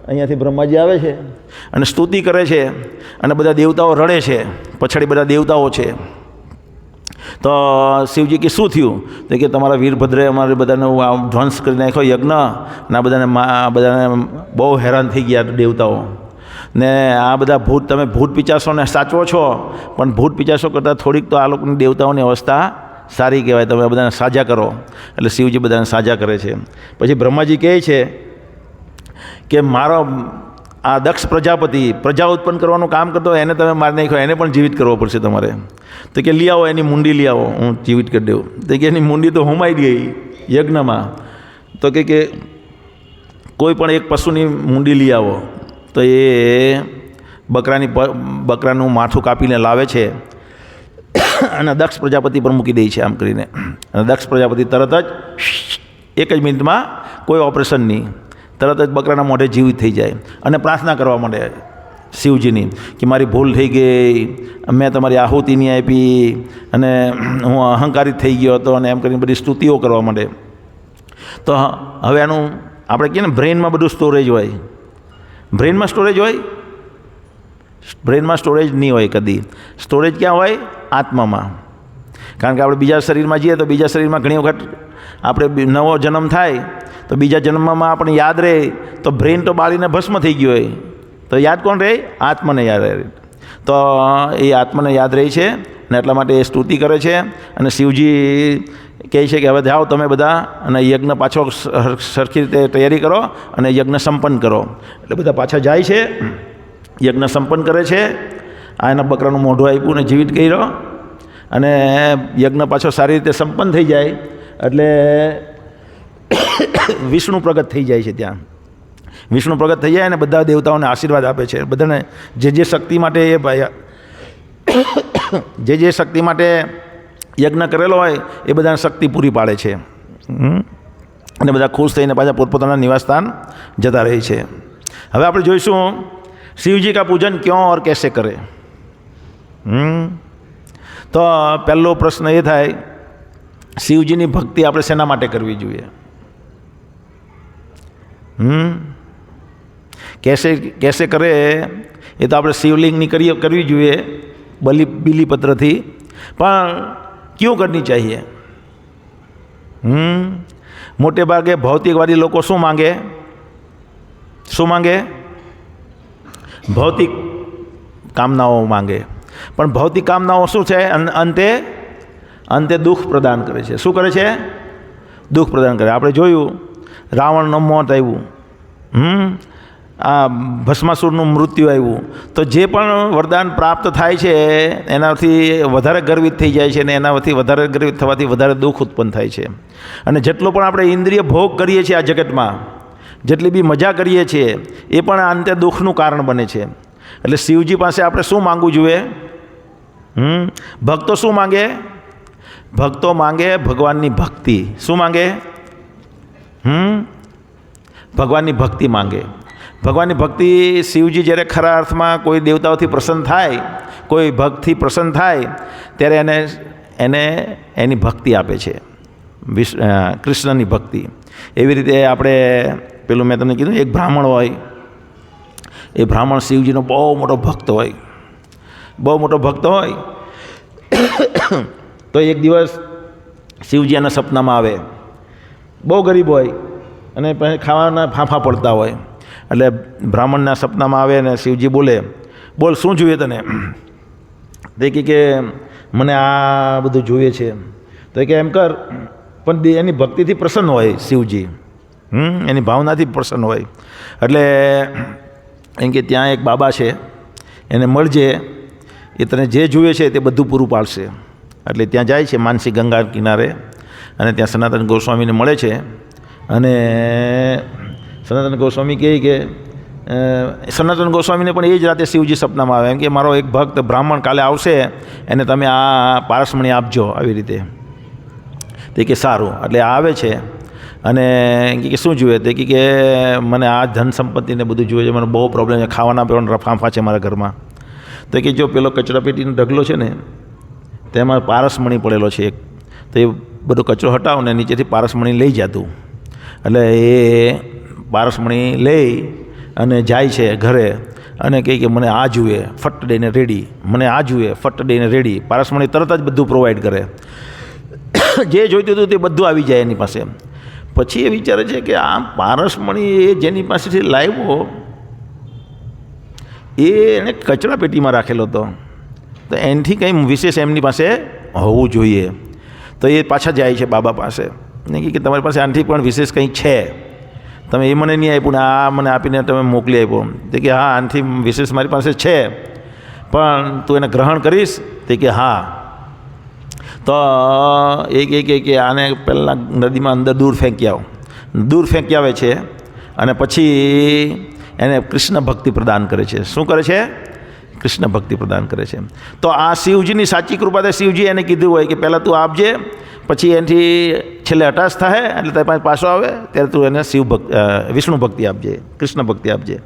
અહીંયાથી બ્રહ્માજી આવે છે અને સ્તુતિ કરે છે અને બધા દેવતાઓ રડે છે, પછાડી બધા દેવતાઓ છે. તો શિવજી કે શું થયું? તો કે તમારા વીરભદ્રે અમારે બધાને ધ્વંસ કરી નાખ્યો યજ્ઞ, અને બધાને બહુ હેરાન થઈ ગયા દેવતાઓ. ને આ બધા ભૂત, તમે ભૂત પિચાસોને સાચવો છો, પણ ભૂત પિચાસો કરતાં થોડીક તો આ લોકોની દેવતાઓની અવસ્થા સારી કહેવાય, તમે બધાને સાજા કરો. એટલે શિવજી બધાને સાજા કરે છે. પછી બ્રહ્માજી કહે છે કે મારો આ દક્ષ પ્રજાપતિ પ્રજા ઉત્પન્ન કરવાનું કામ કરતો, એને તમે મારી નાખ્યો, એને પણ જીવિત કરવો પડશે તમારે. તો કે લઈ આવો, એની મુંડી લઈ આવો, હું જીવિત કરી દઉં. તો કે એની મુંડી તો હોમાઈ ગઈ યજ્ઞમાં. તો કે કોઈ પણ એક પશુની મુંડી લઈ આવો. તો એ બકરાનું માથું કાપીને લાવે છે અને દક્ષ પ્રજાપતિ પર મૂકી દે છે આમ કરીને. અને દક્ષ પ્રજાપતિ તરત જ એક જ મિનિટમાં, કોઈ ઓપરેશન નહીં, તરત જ બકરાના મોઢે જીવિત થઈ જાય અને પ્રાર્થના કરવા માંડે શિવજીની કે મારી ભૂલ થઈ ગઈ, મેં તમારી આહુતિ નહીં આપી અને હું અહંકારિત થઈ ગયો હતો, અને એમ કરીને બધી સ્તુતિઓ કરવા માંડે. તો હવે આનું આપણે કહીએ ને બ્રેઇનમાં બધું સ્ટોરેજ હોય. બ્રેઇનમાં સ્ટોરેજ હોય? બ્રેઇનમાં સ્ટોરેજ નહીં હોય કદી. સ્ટોરેજ ક્યાં હોય? આત્મામાં. કારણ કે આપણે બીજા શરીરમાં જઈએ તો બીજા શરીરમાં ઘણી વખત આપણે નવો જન્મ થાય તો બીજા જન્મમાં આપણે યાદ રહે, તો બ્રેઇન તો બાળીને ભસ્મ થઈ ગયો હોય, તો યાદ કોણ રહે? આત્માને યાદ રહે. તો એ આત્માને યાદ રહે છે અને એટલા માટે એ સ્તુતિ કરે છે. અને શિવજી કહે છે કે હવે જાઓ તમે બધા અને યજ્ઞ પાછો સરખી રીતે તૈયારી કરો અને યજ્ઞ સંપન્ન કરો. એટલે બધા પાછા જાય છે, યજ્ઞ સંપન્ન કરે છે. આ એના બકરાનું મોઢું આપ્યું ને જીવિત કર્યો, અને યજ્ઞ પાછો સારી રીતે સંપન્ન થઈ જાય એટલે વિષ્ણુ પ્રગટ થઈ જાય છે ત્યાં. વિષ્ણુ પ્રગટ થઈ જાય અને બધા દેવતાઓને આશીર્વાદ આપે છે. બધાને જે શક્તિ માટે એ ભાઈ જે શક્તિ માટે યજ્ઞ કરેલો હોય એ બધાને શક્તિ પૂરી પાડે છે. અને બધા ખુશ થઈને પાછા પોતપોતાના નિવાસસ્થાન જતા રહે છે. હવે આપણે જોઈશું શિવજી કા પૂજન ક્यों और कैसे કરે. તો પહેલો પ્રશ્ન એ થાય, શિવજીની ભક્તિ આપણે શેના માટે કરવી જોઈએ? कैसे કરે એ તો આપણે શિવલિંગની કરવી જોઈએ બીલીપત્રથી, પણ ક્यों કરनी चाहिए? મોટે ભાગે ભૌતિકવાદી લોકો શું માંગે? ભૌતિક કામનાઓ માંગે. પણ ભૌતિક કામનાઓ શું છે? અંતે દુઃખ પ્રદાન કરે છે. શું કરે છે? દુઃખ પ્રદાન કરે. આપણે જોયું રાવણનું મોત આવ્યું, આ ભસ્માસુરનું મૃત્યુ આવ્યું, તો જે પણ વરદાન પ્રાપ્ત થાય છે એનાથી વધારે ગર્વિત થઈ જાય છે, અને એનાથી વધારે ગર્વિત થવાથી વધારે દુઃખ ઉત્પન્ન થાય છે. અને જેટલો પણ આપણે ઇન્દ્રિય ભોગ કરીએ છીએ આ જગતમાં, જેટલી બી મજા કરીએ છીએ એ પણ અંતે દુઃખનું કારણ બને છે. એટલે શિવજી પાસે આપણે શું માંગવું જોઈએ? ભક્તો શું માંગે? ભક્તો માંગે ભગવાનની ભક્તિ. શું માંગે? ભગવાનની ભક્તિ માંગે. ભગવાનની ભક્તિ શિવજી જ્યારે ખરા અર્થમાં કોઈ દેવતાઓથી પ્રસન્ન થાય, કોઈ ભક્તથી પ્રસન્ન થાય ત્યારે એને એની ભક્તિ આપે છે, કૃષ્ણની ભક્તિ. એવી રીતે આપણે પેલું મેં તમને કીધું, એક બ્રાહ્મણ હોય, એ બ્રાહ્મણ શિવજીનો બહુ મોટો ભક્ત હોય, બહુ મોટો ભક્ત હોય. તો એક દિવસ શિવજી એના સપનામાં આવે, બહુ ગરીબ હોય અને ખાવાના ફાંફા પડતા હોય. એટલે બ્રાહ્મણના સપનામાં આવે અને શિવજી બોલે, બોલ શું જોઈએ તને? તે કે મને આ બધું જોઈએ છે. તો કે એમ કર, પણ એની ભક્તિથી પ્રસન્ન હોય શિવજી, એની ભાવનાથી પ્રસન્ન હોય. એટલે એમ કે ત્યાં એક બાબા છે, એને મળજે, એ તને જે જોઈએ છે તે બધું પૂરું પાડશે. એટલે ત્યાં જાય છે માનસી ગંગા કિનારે, અને ત્યાં સનાતન ગોસ્વામીને મળે છે. અને સનાતન ગોસ્વામી કહે કે સનાતન ગોસ્વામીને પણ એ જ રાતે શિવજી સપનામાં આવે, એમ કે મારો એક ભક્ત બ્રાહ્મણ કાલે આવશે, એને તમે આ પારસમણી આપજો, આવી રીતે. તે કે સારું. એટલે આવે છે અને કે શું જોઈએ? તે કે મને આ ધન સંપત્તિને બધું જોઈએ છે, મને બહુ પ્રોબ્લેમ છે, ખાવાના પીવાના ફાંફા છે મારા ઘરમાં. તો કે જો પેલો કચરાપેટીનો ઢગલો છે ને, તેમાં પારસમણી પડેલો છે એક, તો એ બધો કચરો હટાવ ને નીચેથી પારસમણી લઈ જાતું. એટલે એ પારસમણી લઈ અને જાય છે ઘરે અને કહે કે મને આ જોઈએ, ફટ દઈને રેડી, મને આ જોઈએ, ફટ દઈને રેડી. પારસમણી તરત જ બધું પ્રોવાઈડ કરે, જે જોઈતું હતું તે બધું આવી જાય એની પાસે. પછી એ વિચારે છે કે આ પારસમણી એ જેની પાસેથી લાવ્યો એ એને કચરાપેટીમાં રાખેલો હતો, તો એનાથી કંઈ વિશેષ એમની પાસે હોવું જોઈએ. તો એ પાછા જાય છે બાબા પાસે ને કે તમારી પાસે આનાથી પણ વિશેષ કંઈ છે, તમે એ મને નહીં આપ્યું ને આ મને આપીને તમે મોકલી આપ્યો. તે કે હા, આનાથી વિશેષ મારી પાસે છે, પણ તું એને ગ્રહણ કરીશ? તે કે હા. તો એ કહે કે આને પહેલાં નદીમાં અંદર દૂર ફેંકી આવો. દૂર ફેંકી આવે છે અને પછી એને કૃષ્ણ ભક્તિ પ્રદાન કરે છે. શું કરે છે? કૃષ્ણ ભક્તિ પ્રદાન કરે છે. તો આ શિવજીની સાચી કૃપા છે. શિવજી એને કીધું હોય કે પહેલાં તું આપજે, પછી એનાથી છેલ્લે અટાશ થાય એટલે તારી પાસે પાછો આવે ત્યારે તું એને વિષ્ણુ ભક્તિ આપજે, કૃષ્ણ ભક્તિ આપજે.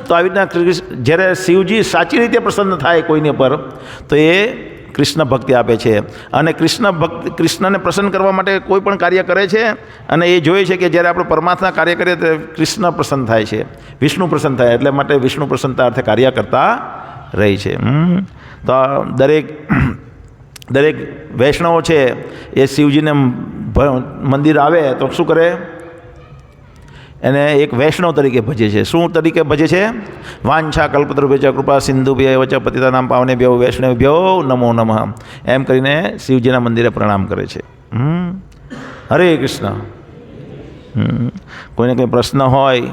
તો આવી રીતના જ્યારે શિવજી સાચી રીતે પ્રસન્ન થાય કોઈને પર, તો એ કૃષ્ણ ભક્તિ આપે છે. અને કૃષ્ણને પ્રસન્ન કરવા માટે કોઈ પણ કાર્ય કરે છે, અને એ જોઈએ છે કે જ્યારે આપણે પરમાત્મા કાર્ય કરીએ તો કૃષ્ણ પ્રસન્ન થાય છે, વિષ્ણુ પ્રસન્ન થાય, એટલે માટે વિષ્ણુ પ્રસન્નતા અર્થે કાર્ય કરતા રહી છે. તો દરેક વૈષ્ણવો છે એ શિવજીને મંદિર આવે તો શું કરે? એને એક વૈષ્ણવ તરીકે ભજે છે. શું તરીકે ભજે છે? વાંછા કલ્પતરુભ્યશ્ચ કૃપા સિંધુભ્યઃ એવ ચ પતિતાનાં પાવનેભ્યો વૈષ્ણવેભ્યો નમો નમઃ, એમ કરીને શિવજીના મંદિરે પ્રણામ કરે છે. હરે કૃષ્ણ. કોઈને કંઈ પ્રશ્ન હોય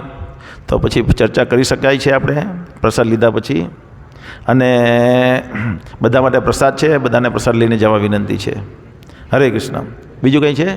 તો પછી ચર્ચા કરી શકાય છે આપણે પ્રસાદ લીધા પછી. અને બધા માટે પ્રસાદ છે, બધાને પ્રસાદ લઈને જવા વિનંતી છે. હરે કૃષ્ણ. બીજું કંઈ છે?